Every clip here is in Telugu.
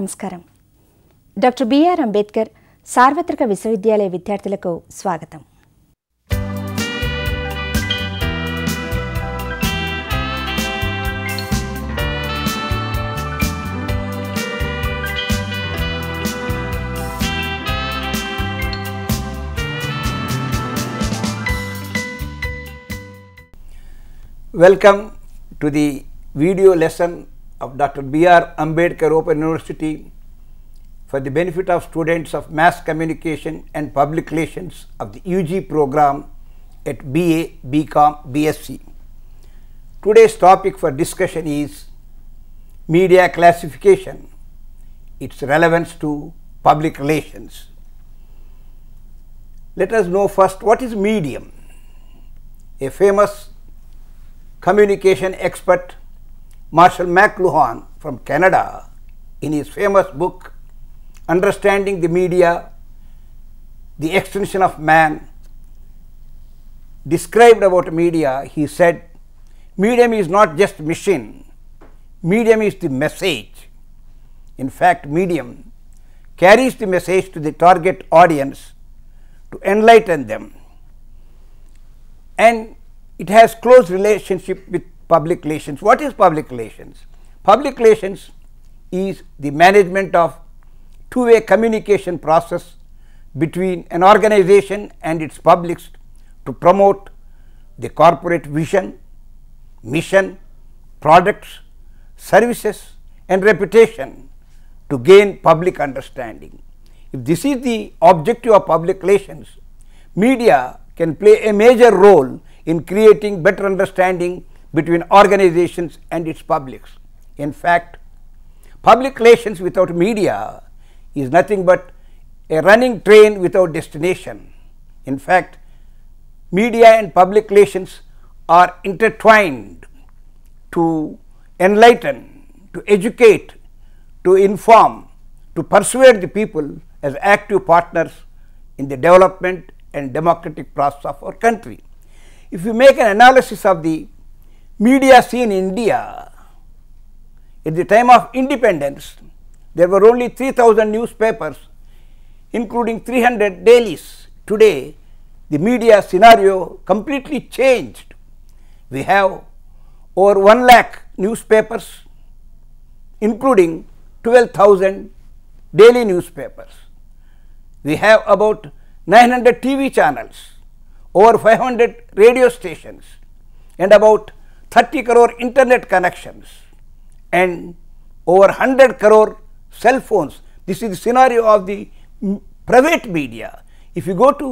నమస్కారం. డాక్టర్ బిఆర్ అంబేద్కర్ సార్వత్రిక విశ్వవిద్యాలయ విద్యార్థులకు స్వాగతం. Welcome to the video lesson of Dr. B.R. Ambedkar Open University for the benefit of students of Mass Communication and Public Relations of the UG program at BA, BCom, BSc. Today's topic for discussion is media classification, its relevance to public relations. Let us know first what is medium. A famous communication expert, Marshall McLuhan from Canada, in his famous book Understanding the Media, the Extension of Man, described about media. He said, medium is not just machine, medium is the message. In fact, medium carries the message to the target audience to enlighten them, and it has close relationship with public relations. What is public relations? Public relations is the management of two-way communication process between an organization and its publics to promote the corporate vision, mission, products, services and reputation to gain public understanding. If this is the objective of public relations, media can play a major role in creating better understanding between organizations and its publics. In fact, public relations without media is nothing but a running train without destination. In fact, media and public relations are intertwined to enlighten, to educate, to inform, to persuade the people as active partners in the development and democratic process of our country. If you make an analysis of the media scene in India, at the time of independence, there were only 3,000 newspapers, including 300 dailies. Today, the media scenario completely changed. We have over 1 lakh newspapers, including 12,000 daily newspapers. We have about 900 TV channels, over 500 radio stations, and about 30 crore internet connections, and over 100 crore cell phones. This is the scenario of the private media. If you go to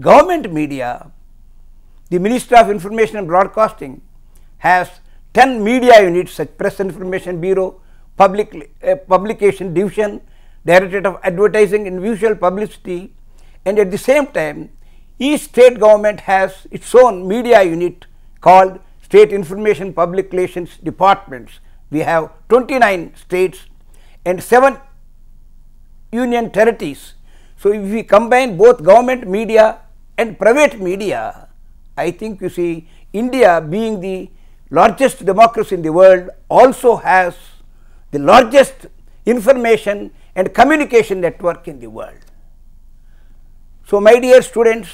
government media, the Ministry of Information and Broadcasting has 10 media units such Press Information Bureau, Publication Division, Directorate of Advertising and Visual Publicity, and at the same time each state government has its own media unit called State Information Public Relations Departments. We have 29 states and 7 union territories. So if we combine both government media and private media, I think you see India, being the largest democracy in the world, also has the largest information and communication network in the world. So my dear students,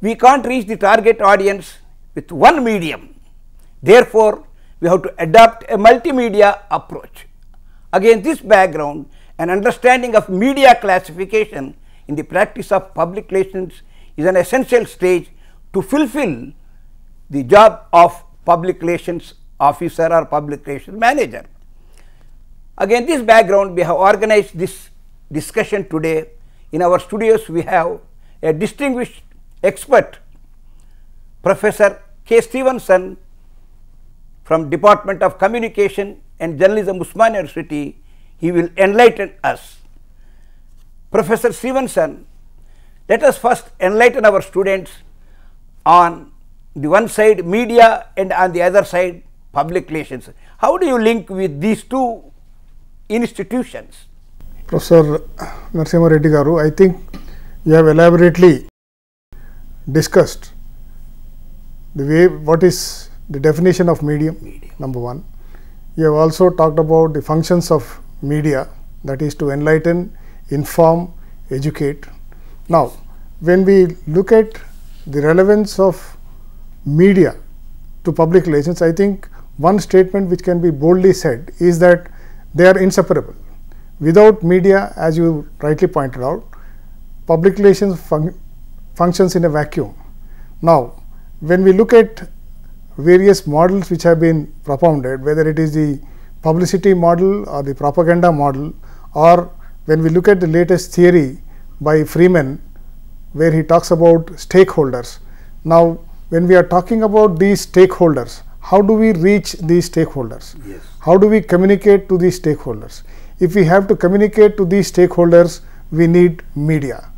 we can't reach the target audience with one medium. Therefore, we have to adopt a multimedia approach. Against this background, an understanding of media classification in the practice of public relations is an essential stage to fulfill the job of public relations officer or public relations manager. Against this background, we have organized this discussion today. In our studios, we have a distinguished expert, Professor K. Stevenson from Department of Communication and Journalism, Usmania University. He will enlighten us. Professor Stevenson, let us first enlighten our students on the one side media and on the other side public relations. How do you link with these two institutions? Professor Narasimha Reddy garu, I think you have elaborately discussed the way, what is the definition of medium, number one. You have also talked about the functions of media that is to enlighten, inform, educate. Now, when we look at the relevance of media to public relations, I think one statement which can be boldly said is that they are inseparable. Without media, as you rightly pointed out, public relations functions in a vacuum. Now, when we look at various models which have been propounded, whether it is the publicity model or the propaganda model, or when we look at the latest theory by Freeman, where he talks about stakeholders. Now, when we are talking about these stakeholders, how do we reach these stakeholders? Yes. How do we communicate to these stakeholders? If we have to communicate to these stakeholders, we need media.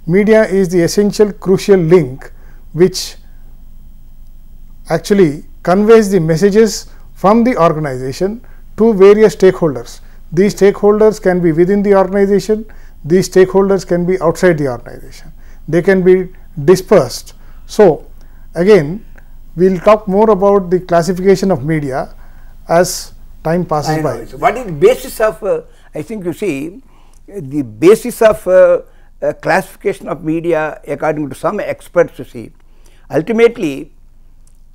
Media is the essential crucial link which actually conveys the messages from the organization to various stakeholders. These stakeholders can be within the organization, these stakeholders can be outside the organization. They can be dispersed. So, again, we will talk more about the classification of media as time passes by. So what is the basis of, I think you see, the basis of classification of media according to some experts, you see, ultimately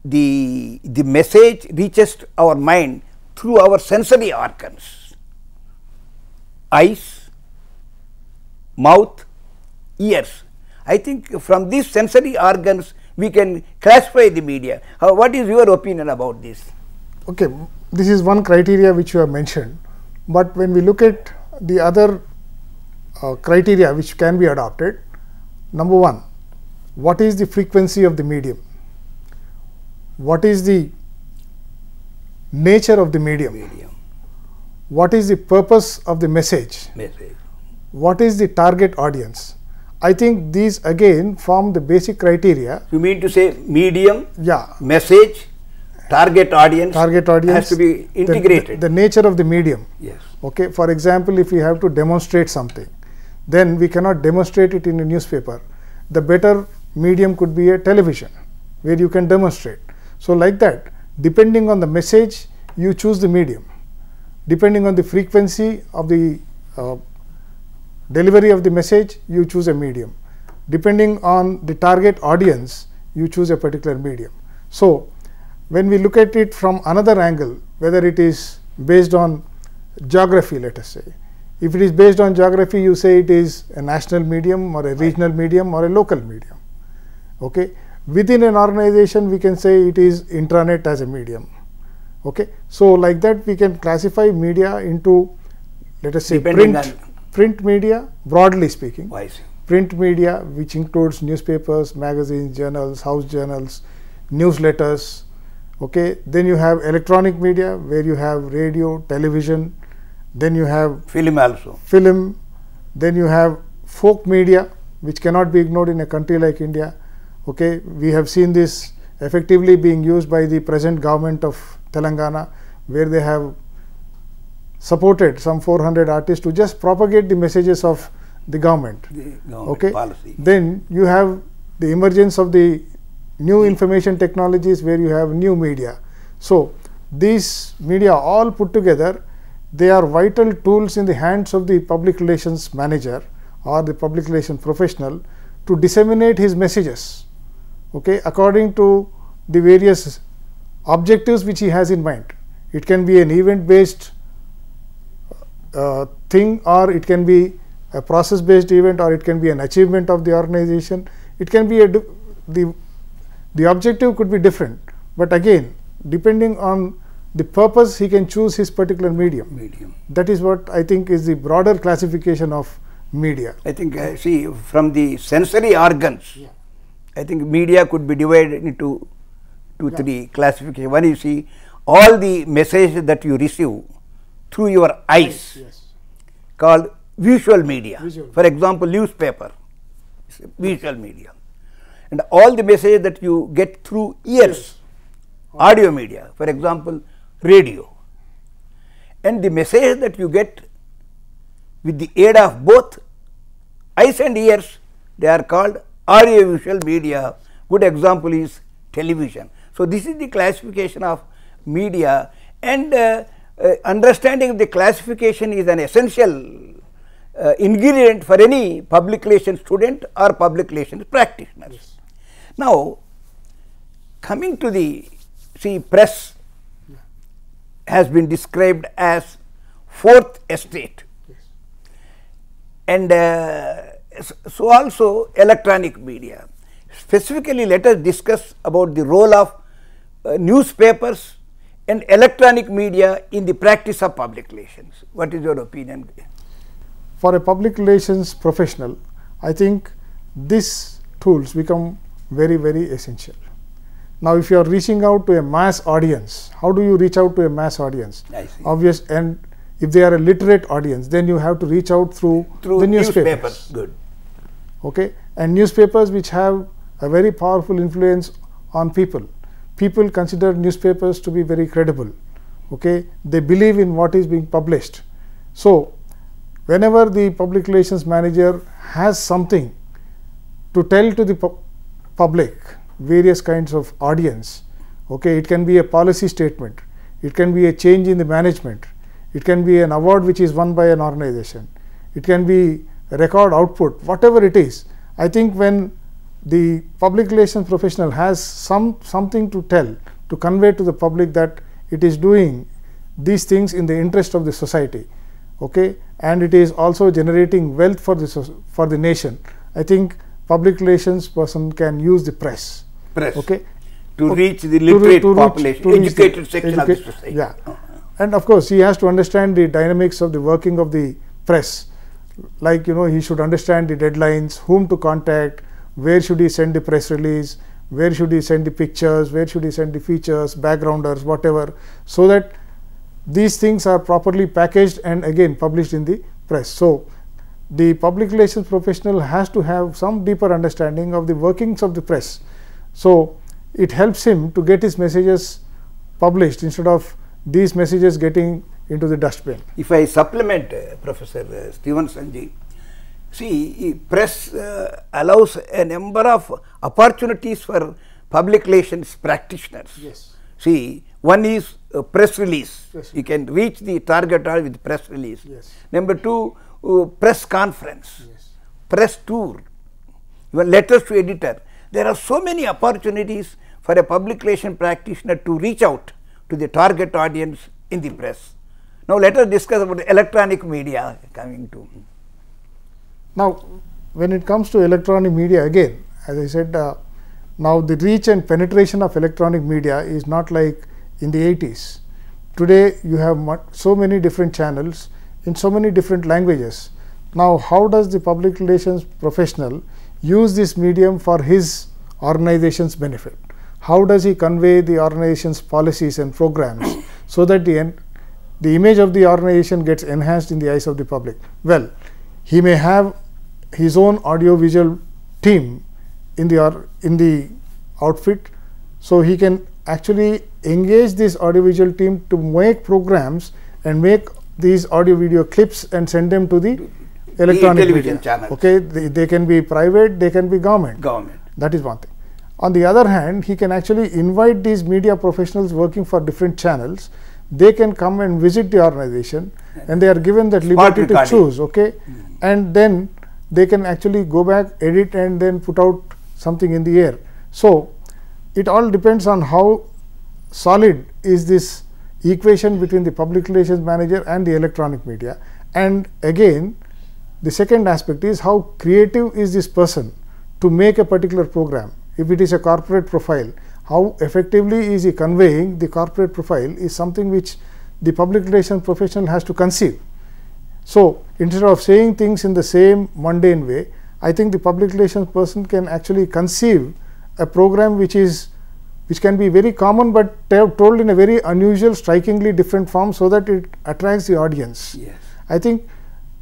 the message reaches our mind through our sensory organs, eyes, mouth, ears. I think from these sensory organs we can classify the media. What is your opinion about this? Okay, this is one criteria which you have mentioned, but when we look at the other criteria which can be adopted, number one, what is the frequency of the medium? What is the nature of the medium? What is the purpose of the message? What is the target audience? I think these again form the basic criteria. You mean to say medium, yeah, message, target audience has to be integrated. The nature of the medium. Yes. Okay. For example, if we have to demonstrate something, then we cannot demonstrate it in a newspaper. The better medium could be a television where you can demonstrate. So, like that, depending on the message, you choose the medium. Depending on the frequency of the delivery of the message, you choose a medium. Depending on the target audience, you choose a particular medium. So, when we look at it from another angle, whether it is based on geography, let us say, if it is based on geography, you say it is a national medium or a regional medium or a local medium. Okay. Within an organization, we can say it is intranet as a medium. Okay. So, like that, we can classify media into, let us say, print media, broadly speaking, print media, which includes newspapers, magazines, journals, house journals, newsletters. Okay. Then you have electronic media, where you have radio, television, then you have film also. Film, then you have folk media, which cannot be ignored in a country like India. Okay. We have seen this effectively being used by the present government of Telangana, where they have supported some 400 artists to just propagate the messages of the government. Okay. Policy. Then you have the emergence of the new information technologies, where you have new media. So, these media all put together, they are vital tools in the hands of the public relations manager or the public relations professional to disseminate his messages, okay, according to the various objectives which he has in mind. It can be an event based thing, or it can be a process based event, or it can be an achievement of the organization. It can be the objective could be different, but again, depending on the purpose, he can choose his particular medium. That is what I think is the broader classification of media. I think see, from the sensory organs, I think media could be divided into three classifications. One, you see all the messages that you receive through your eyes, called visual media. For example, newspaper is visual media, and all the messages that you get through ears, audio media. For example, radio, and the message that you get with the aid of both eyes and ears, they are called audiovisual media. Good example is television. So, this is the classification of media, and understanding of the classification is an essential ingredient for any public relations student or public relations practitioners. Yes. Now, coming to the press has been described as fourth estate, Yes. and so also electronic media. Specifically, let us discuss about the role of newspapers and electronic media in the practice of public relations. What is your opinion? For a public relations professional, I think these tools become very, very essential. Now, if you are reaching out to a mass audience, how do you reach out to a mass audience? I see. Obvious, and if they are a literate audience, then you have to reach out through the newspapers. Good. Okay, and newspapers which have a very powerful influence on people. People consider newspapers to be very credible. Okay, they believe in what is being published. So, whenever the public relations manager has something to tell to the public, various kinds of audience, okay, it can be a policy statement, it can be a change in the management, it can be an award which is won by an organization, it can be a record output, whatever it is. I think when the public relations professional has something to tell, to convey to the public that it is doing these things in the interest of the society, okay, and it is also generating wealth for the nation, I think public relations person can use the press. Okay, to reach the literate population, educated section of the society. Yeah, and of course he has to understand the dynamics of the working of the press. Like, you know, he should understand the deadlines, whom to contact, where should he send the press release, where should he send the pictures, where should he send the features, backgrounders, whatever, so that these things are properly packaged and again published in the press. So, the public relations professional has to have some deeper understanding of the workings of the press. So, it helps him to get his messages published instead of these messages getting into the dustbin. If I supplement Professor Stevenson, see, press allows a number of opportunities for public relations practitioners. Yes. See, one is press release. Yes. You can reach the target audience with press release. Yes. Number two, press conference, Yes. press tour, even letters to editor. There are so many opportunities for a public relation practitioner to reach out to the target audience in the press. Now, let us discuss about the electronic media coming to. Now, when it comes to electronic media, again, as I said, now the reach and penetration of electronic media is not like in the 80s. Today, you have so many different channels in so many different languages. Now, how does the public relations professional use this medium for his organization's benefit? How does he convey the organization's policies and programs so that the image of the organization gets enhanced in the eyes of the public? Well, he may have his own audiovisual team in the outfit, so he can actually engage this audiovisual team to make programs and make these audio video clips and send them to the electronic television media channels. Okay, they can be private, they can be government. That is one thing. On the other hand, he can actually invite these media professionals working for different channels. They can come and visit the organization and they are given that liberty to choose, okay, and then they can actually go back, edit and then put out something in the air. So, it all depends on how solid is this equation between the public relations manager and the electronic media. And again, the second aspect is how creative is this person to make a particular program. If it is a corporate profile, how effectively is he conveying the corporate profile is something which the public relations professional has to conceive. So, instead of saying things in the same mundane way, I think the public relations person can actually conceive a program which can be very common but told in a very unusual, strikingly different form so that it attracts the audience. Yes. I think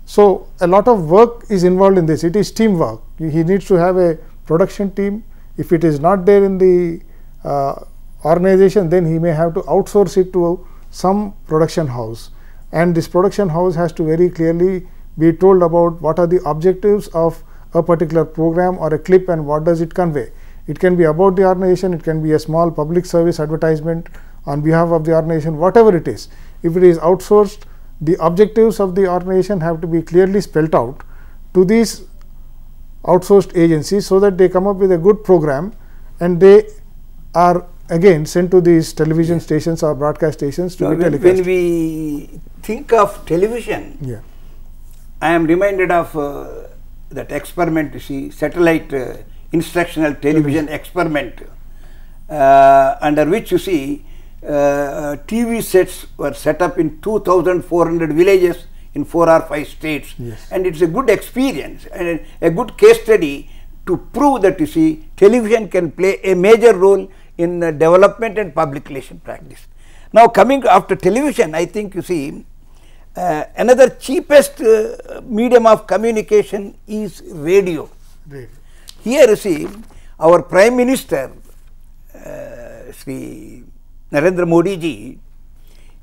so. A lot of work is involved in this. It is teamwork. He needs to have a production team. If it is not there in the organization, then he may have to outsource it to some production house, and this production house has to very clearly be told about what are the objectives of a particular program or a clip and what does it convey. It can be about the organization, it can be a small public service advertisement on behalf of the organization, whatever it is. If it is outsourced, the objectives of the organization have to be clearly spelt out to these outsourced agencies so that they come up with a good program, and they are again sent to these television stations or broadcast stations to be telecast. When we think of television, Yeah. I am reminded of that experiment, you see, satellite instructional television experiment, under which you see TV sets were set up in 2,400 villages in 4 or 5 states. Yes. And it's a good experience and a good case study to prove that, you see, television can play a major role in development and public relation practice. Now coming after television, I think, you see, another cheapest medium of communication is radio. Radio. Here you see, our Prime Minister, Sri Narendra Modi ji,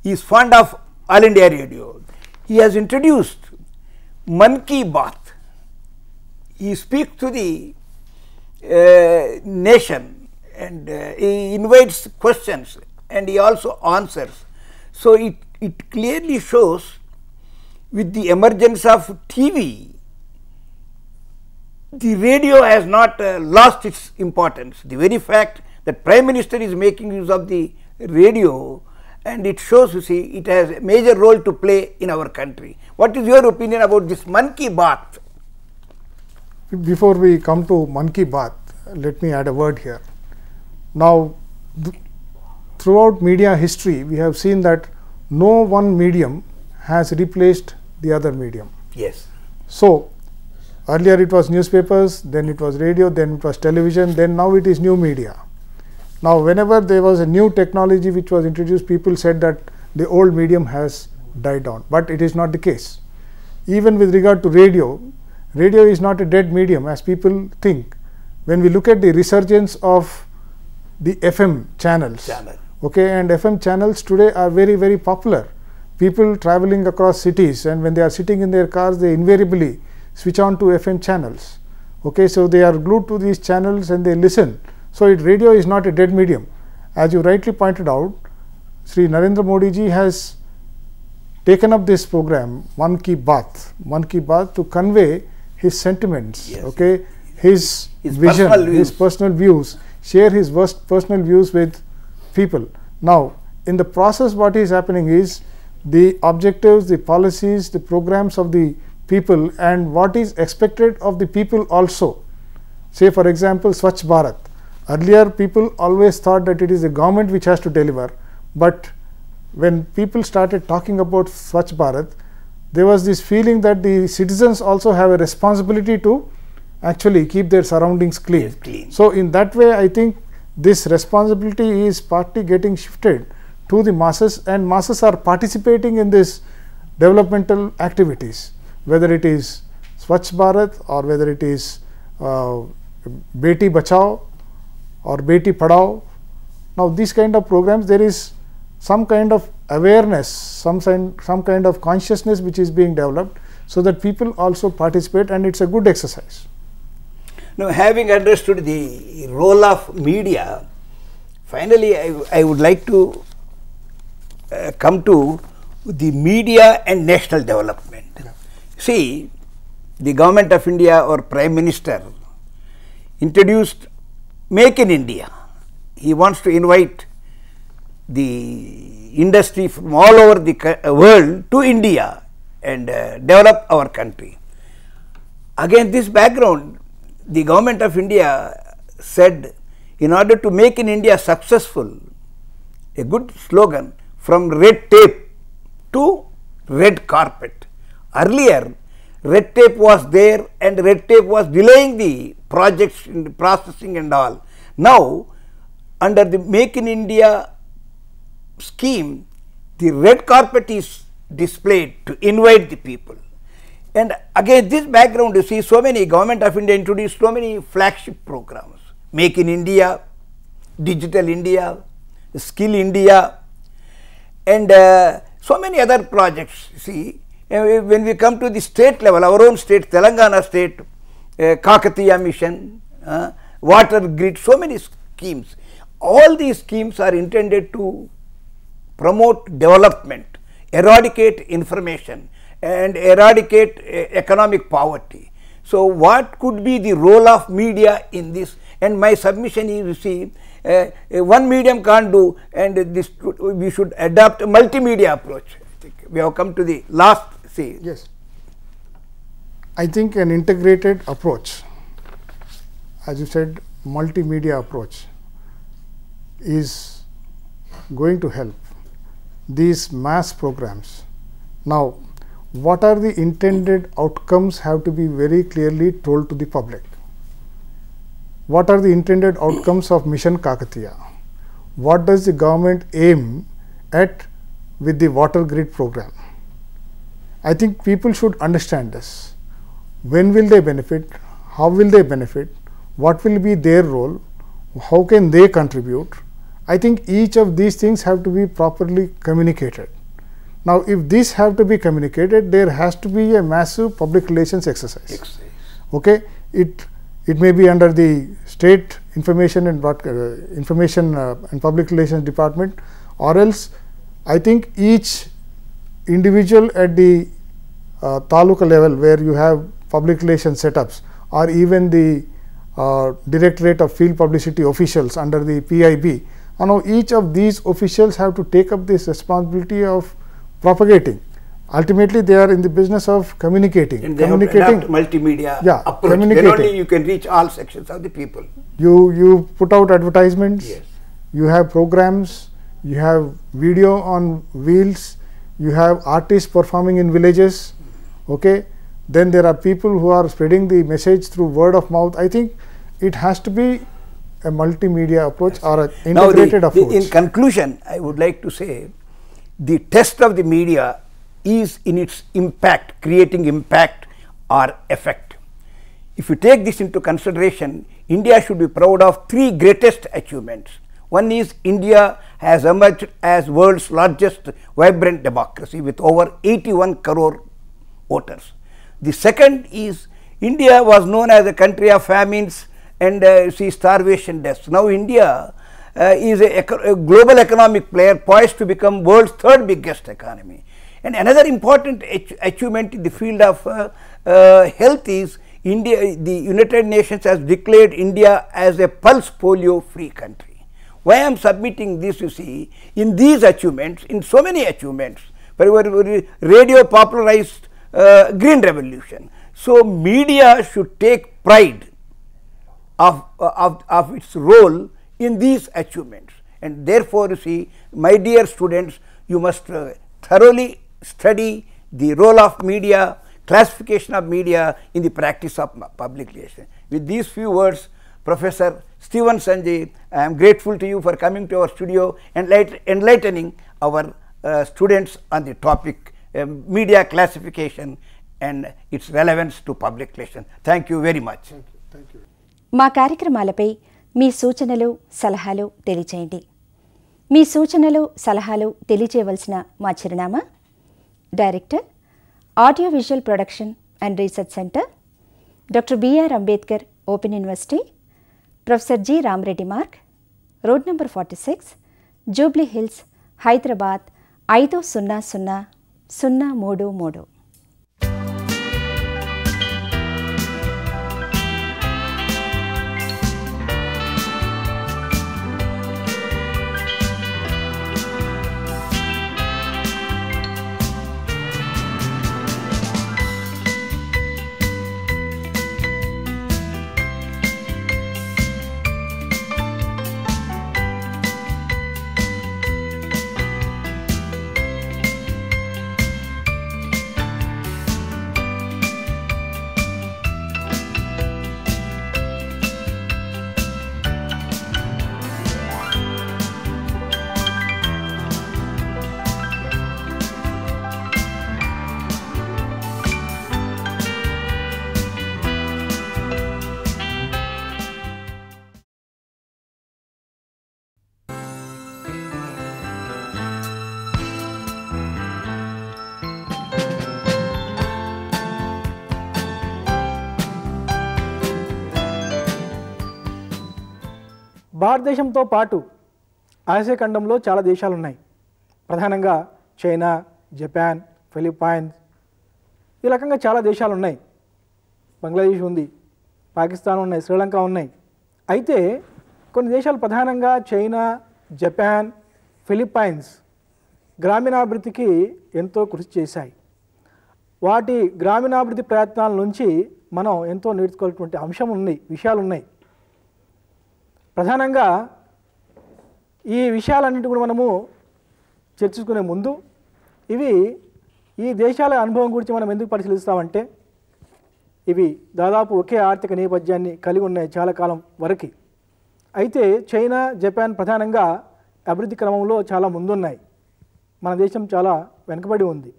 is fond of All India Radio. He has introduced Man Ki Baat. He speaks to the nation, and he invites questions, and he also answers. So it clearly shows, with the emergence of TV, the radio has not lost its importance. The very fact that Prime Minister is making use of the radio, and it shows, you see, it has a major role to play in our country. What is your opinion about this Man Ki Baat? Before we come to Man Ki Baat, let me add a word here. Now, throughout media history, we have seen that no one medium has replaced the other medium. Yes. So, earlier it was newspapers, then it was radio, then it was television, then now it is new media. Now, whenever there was a new technology which was introduced, people said that the old medium has died down, but it is not the case. Even with regard to radio, radio is not a dead medium as people think. When we look at the resurgence of the FM channels, okay, and FM channels today are very, very popular. People traveling across cities, and when they are sitting in their cars, they invariably switch on to FM channels. Okay, so they are glued to these channels and they listen. So radio is not a dead medium. As you rightly pointed out, Sri Narendra Modi ji has taken up this program, Man Ki Baat, to convey his sentiments, yes, okay, his vision, his personal views, share his personal views with people. Now, in the process, what is happening is the objectives, the policies, the programs of the people, and what is expected of the people also. Say, for example, Swachh Bharat. Earlier, people always thought that it is the government which has to deliver, but when people started talking about Swachh Bharat, there was this feeling that the citizens also have a responsibility to actually keep their surroundings clean. Yes, clean. So, in that way, I think this responsibility is partly getting shifted to the masses, and masses are participating in this developmental activities, whether it is Swachh Bharat or whether it is Beti Bachao or Beti Padhao. Now, these kind of programs, there is some kind of awareness, some kind of consciousness which is being developed, so that people also participate, and it's a good exercise. Now, having understood the role of media, finally I would like to come to the media and national development. Yeah. See, the Government of India or Prime Minister introduced Make in India. He wants to invite the industry from all over the world to India and develop our country. Against this background, the Government of India said, in order to make in India successful, a good slogan, from red tape to red carpet. Earlier, red tape was there, and red tape was delaying the projects in the processing and all. Now, under the Make in India scheme, the red carpet is displayed to invite the people. And against this background, you see, so many Government of India introduced so many flagship programs. Make in India, Digital India, Skill India, and so many other projects. See, when we come to the state level, our own state, Telangana state, Kakatiya mission, water grid, so many schemes. All these schemes are intended to promote development. eradicate information and eradicate economic poverty. So what could be the role of media in this? And my submission is, you see, one medium can't do, and this we should adopt a multimedia approach. I think we have come to the last say. Yes. I think an integrated approach, as you said, multimedia approach is going to help these mass programs. Now, what are the intended outcomes have to be very clearly told to the public. What are the intended outcomes of Mission Kakatiya? What does the government aim at with the water grid program? I think people should understand this. When will they benefit? How will they benefit? What will be their role? How can they contribute? I think each of these things have to be properly communicated. Now, if these have to be communicated, there has to be a massive public relations exercise. Okay, it may be under the State Information and Public Relations Department, or else I think each individual at the taluka level, where you have public relations setups, or even the Directorate of Field Publicity officials under the PIB. Now, each of these officials have to take up this responsibility of propagating. Ultimately, they are in the business of communicating. And they have to adapt multimedia approach. Then only you can reach all sections of the people. You put out advertisements. Yes. You have programs. You have video on wheels. You have artists performing in villages. Okay. Then there are people who are spreading the message through word of mouth. I think it has to be a multimedia approach or an integrated approach. In conclusion, I would like to say the test of the media is in its impact, creating impact or effect. If you take this into consideration, India should be proud of three greatest achievements. One is India has emerged as world's largest vibrant democracy with over 81 crore voters. The second is India was known as a country of famines and starvation deaths. Now India is a global economic player poised to become world's third biggest economy. And another important achievement in the field of health is India. The United Nations has declared India as a pulse polio free country. Why I am submitting this, you see, in these achievements, in so many achievements, radio popularized green revolution. So media should take pride of its role in these achievements, and therefore, you see, my dear students, you must thoroughly study the role of media, classification of media in the practice of public relations. With these few words, Professor Stephen Sanjay, I am grateful to you for coming to our studio and enlightening our students on the topic media classification and its relevance to public relations. Thank you very much. Thank you. మా కార్యక్రమాలపై మీ సూచనలు సలహాలు తెలియచేయండి. మీ సూచనలు సలహాలు తెలియచేయవలసిన మా చిరునామా: director, audio visual production and research centre, doctor BR Ambedkar open university, professor G Ramareddy Marg, road number 46, Jubilee Hills, Hyderabad 500033. భారతదేశంతో పాటు ఆసియా ఖండంలో చాలా దేశాలు ఉన్నాయి. ప్రధానంగా చైనా, జపాన్, ఫిలిప్పైన్స్, ఈ రకంగా చాలా దేశాలు ఉన్నాయి. బంగ్లాదేశ్ ఉంది, పాకిస్తాన్ ఉన్నాయి, శ్రీలంక ఉన్నాయి. అయితే కొన్ని దేశాలు ప్రధానంగా చైనా, జపాన్, ఫిలిప్పైన్స్ గ్రామీణాభివృద్ధికి ఎంతో కృషి చేశాయి. వాటి గ్రామీణాభివృద్ధి ప్రయత్నాల నుంచి మనం ఎంతో నేర్చుకోవాల్సినటువంటి విషయాలు ఉన్నాయి. ప్రధానంగా ఈ విషయాలన్నింటి కూడా మనము చర్చించుకునే ముందు ఈ దేశాల అనుభవం గురించి మనం ఎందుకు పరిశీలిస్తామంటే ఇవి దాదాపు ఒకే ఆర్థిక నేపథ్యాన్ని కలిగి ఉన్నాయి చాలా కాలం వరకు. అయితే చైనా, జపాన్ ప్రధానంగా అభివృద్ధి క్రమంలో చాలా ముందున్నాయి. మన దేశం చాలా వెనుకబడి ఉంది.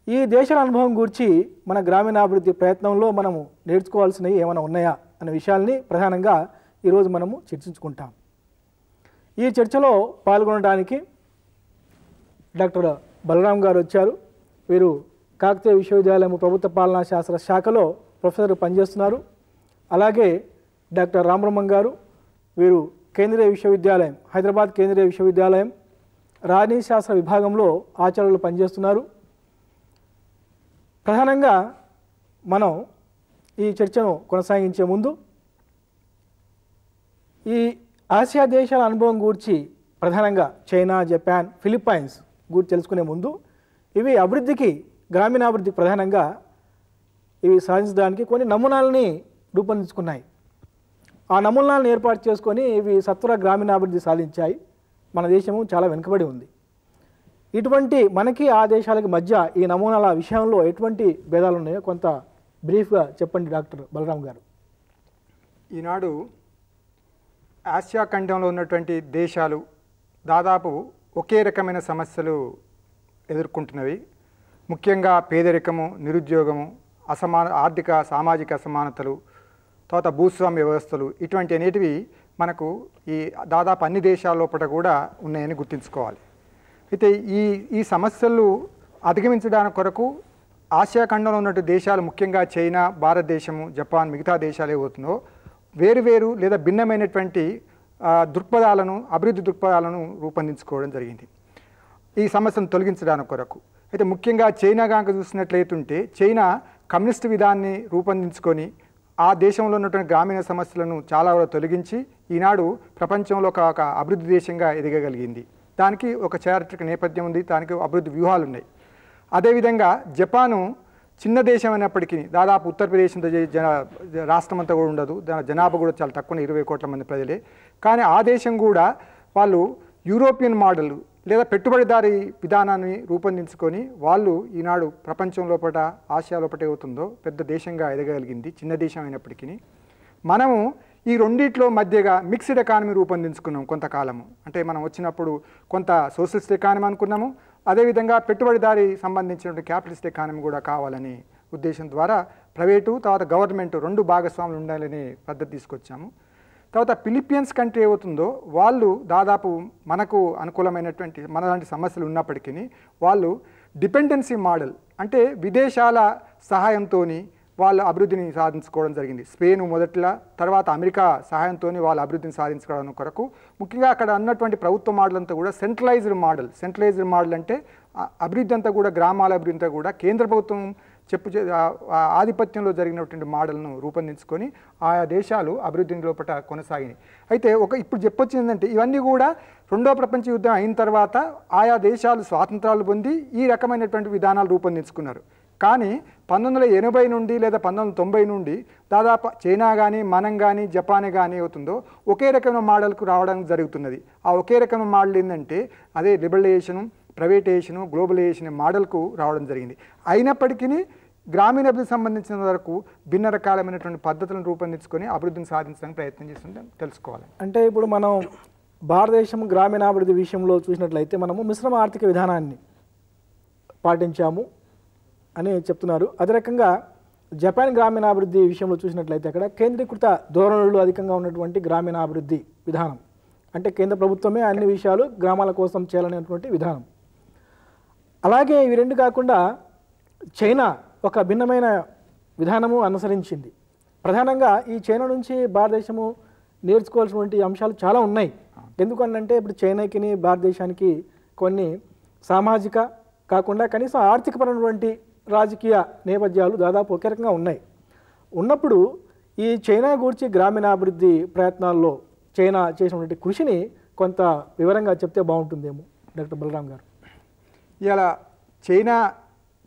ఈ దేశాల అనుభవం గురించి మన గ్రామీణాభివృద్ధి ప్రయత్నంలో మనము నేర్చుకోవాల్సినవి ఏమైనా ఉన్నాయా అనే విషయాల్ని ప్రధానంగా ఈరోజు మనము చర్చించుకుంటాం. ఈ చర్చలో పాల్గొనడానికి డాక్టర్ బలరాం గారు వచ్చారు. వీరు కాకతీయ విశ్వవిద్యాలయం ప్రభుత్వ పాలనా శాస్త్ర శాఖలో ప్రొఫెసర్ పనిచేస్తున్నారు. అలాగే డాక్టర్ రామబ్రహ్మం గారు, వీరు కేంద్రీయ విశ్వవిద్యాలయం, హైదరాబాద్ కేంద్రీయ విశ్వవిద్యాలయం రాజనీతి శాస్త్ర విభాగంలో ఆచార్యులు పనిచేస్తున్నారు. ప్రధానంగా మనం ఈ చర్చను కొనసాగించే ముందు ఈ ఆసియా దేశాల అనుభవం గురించి ప్రధానంగా చైనా, జపాన్, ఫిలిప్పైన్స్ గురించి తెలుసుకునే ముందు ఇవి అభివృద్ధికి, గ్రామీణాభివృద్ధికి ప్రధానంగా ఇవి సాధించడానికి కొన్ని నమూనాలని రూపొందించుకున్నాయి. ఆ నమూనాలను ఏర్పాటు చేసుకొని ఇవి సత్వర గ్రామీణాభివృద్ధి సాధించాయి. మన దేశము చాలా వెనుకబడి ఉంది. ఇటువంటి మనకి ఆ దేశాలకి మధ్య ఈ నమూనాల విషయంలో ఎటువంటి భేదాలు ఉన్నాయో కొంత బ్రీఫ్గా చెప్పండి డాక్టర్ బలరాం గారు. ఈనాడు ఆసియా ఖండంలో ఉన్నటువంటి దేశాలు దాదాపు ఒకే రకమైన సమస్యలు ఎదుర్కొంటున్నవి. ముఖ్యంగా పేదరికము, నిరుద్యోగము, ఆర్థిక సామాజిక అసమానతలు, తర్వాత భూస్వామ్య వ్యవస్థలు, ఇటువంటి అనేటివి మనకు ఈ దాదాపు అన్ని దేశాల లోపల కూడా ఉన్నాయని గుర్తుంచుకోవాలి. అయితే ఈ సమస్యలు అధిగమించడానికి కొరకు ఆసియా ఖండంలో ఉన్నటువంటి దేశాలు, ముఖ్యంగా చైనా, భారతదేశము, జపాన్, మిగతా దేశాలు ఏవవుతుందో వేరు లేదా భిన్నమైనటువంటి దృక్పథాలను, అభివృద్ధి దృక్పథాలను రూపొందించుకోవడం జరిగింది ఈ సమస్యను తొలగించడానికి కొరకు. అయితే ముఖ్యంగా చైనా కనుక చూసినట్లయితుంటే చైనా కమ్యూనిస్ట్ విధాన్ని రూపొందించుకొని ఆ దేశంలో ఉన్నటువంటి గ్రామీణ సమస్యలను చాలా తొలగించి ఈనాడు ప్రపంచంలో ఒక అభివృద్ధి దేశంగా ఎదగగలిగింది. దానికి ఒక చారిత్రక నేపథ్యం ఉంది, దానికి అభివృద్ధి వ్యూహాలు ఉన్నాయి. అదేవిధంగా జపాను చిన్న దేశం అయినప్పటికీ దాదాపు ఉత్తరప్రదేశ్ రాష్ట్రం అంతా కూడా ఉండదు, దాని జనాభా కూడా చాలా తక్కువ, 20 కోట్ల మంది ప్రజలే. కానీ ఆ దేశం కూడా వాళ్ళు యూరోపియన్ మోడల్ లేదా పెట్టుబడిదారీ విధానాన్ని రూపొందించుకొని వాళ్ళు ఈనాడు ప్రపంచం లోపల, ఆసియా లోపల అవుతుందో పెద్ద దేశంగా ఎదగగలిగింది, చిన్న దేశం అయినప్పటికీ. మనము ఈ రెండిట్లో మధ్యగా మిక్స్డ్ ఎకానమీ రూపొందించుకున్నాం కొంతకాలము. అంటే మనం వచ్చినప్పుడు కొంత సోషలిస్ట్ ఎకానమీ అనుకున్నాము, అదేవిధంగా పెట్టుబడిదారీ సంబంధించినటువంటి క్యాపిటలిస్ట్ ఎకానమీ కూడా కావాలని ఉద్దేశం ద్వారా ప్రైవేటు తర్వాత గవర్నమెంట్ రెండు భాగస్వాములు ఉండాలనే పద్ధతి తీసుకొచ్చాము. తర్వాత ఫిలిప్పీన్స్ కంట్రీ ఏమవుతుందో వాళ్ళు దాదాపు మనకు అనుకూలమైనటువంటి మనలాంటి సమస్యలు ఉన్నప్పటికీ వాళ్ళు డిపెండెన్సీ మోడల్, అంటే విదేశాల సహాయంతో వాళ్ళు అభివృద్ధిని సాధించుకోవడం జరిగింది. స్పెయిన్ మొదట్లో, తర్వాత అమెరికా సహాయంతో వాళ్ళు అభివృద్ధిని సాధించుకోవడం కొరకు ముఖ్యంగా అక్కడ ఉన్నటువంటి ప్రభుత్వ మోడల్ అంతా కూడా సెంట్రలైజ్డ్ మోడల్ అంటే అభివృద్ధి అంతా కూడా, గ్రామాల అభివృద్ధి అంతా కూడా కేంద్ర ప్రభుత్వం ఆధిపత్యంలో జరిగినటువంటి మోడల్ను రూపొందించుకొని ఆయా దేశాలు అభివృద్ధి లోపల కొనసాగినాయి. అయితే ఇప్పుడు చెప్పొచ్చింది ఏంటంటే ఇవన్నీ కూడా రెండవ ప్రపంచ యుద్ధం అయిన తర్వాత ఆయా దేశాలు స్వాతంత్రాలు పొంది ఈ రకమైనటువంటి విధానాలు రూపొందించుకున్నారు. కానీ 1980 నుండి లేదా 1990 నుండి దాదాపు చైనా కానీ, మనం కానీ, జపాన్ కానీ అవుతుందో ఒకే రకమైన మోడల్కు రావడం జరుగుతున్నది. ఆ ఒకే రకమైన మోడల్ ఏంటంటే అదే లిబరలైజేషను, ప్రైవేటైజేషను, గ్లోబలైజేషన్ మోడల్కు రావడం జరిగింది. అయినప్పటికీ గ్రామీణ అభివృద్ధికి సంబంధించిన వరకు భిన్న రకాలైనటువంటి పద్ధతులను రూపొందించుకొని అభివృద్ధిని సాధించడానికి ప్రయత్నం చేస్తుందని తెలుసుకోవాలి. అంటే ఇప్పుడు మనం భారతదేశం గ్రామీణాభివృద్ధి విషయంలో చూసినట్లయితే మనము మిశ్రమ ఆర్థిక విధానాన్ని పాటించాము అని చెప్తున్నారు. అదే రకంగా జపాన్ గ్రామీణాభివృద్ధి విషయంలో చూసినట్లయితే అక్కడ కేంద్రీకృత ధోరణులు అధికంగా ఉన్నటువంటి గ్రామీణాభివృద్ధి విధానం, అంటే కేంద్ర ప్రభుత్వమే అన్ని విషయాలు గ్రామాల కోసం చేయాలనేటువంటి విధానం. అలాగే ఇవి రెండు కాకుండా చైనా ఒక భిన్నమైన విధానము అనుసరించింది. ప్రధానంగా ఈ చైనా నుంచి భారతదేశము నేర్చుకోవాల్సినటువంటి అంశాలు చాలా ఉన్నాయి. ఎందుకంటే ఇప్పుడు చైనాకి భారతదేశానికి కొన్ని సామాజిక, కాకుండా కనీసం ఆర్థికపరమైనటువంటి రాజకీయ నేపథ్యాలు దాదాపు ఒకే రకంగా ఉన్నాయి. ఉన్నప్పుడు ఈ చైనా గురించి గ్రామీణాభివృద్ధి ప్రయత్నాల్లో చైనా చేసినటువంటి కృషిని కొంత వివరంగా చెప్తే బాగుంటుందేమో డాక్టర్ బలరాం గారు. ఇలా చైనా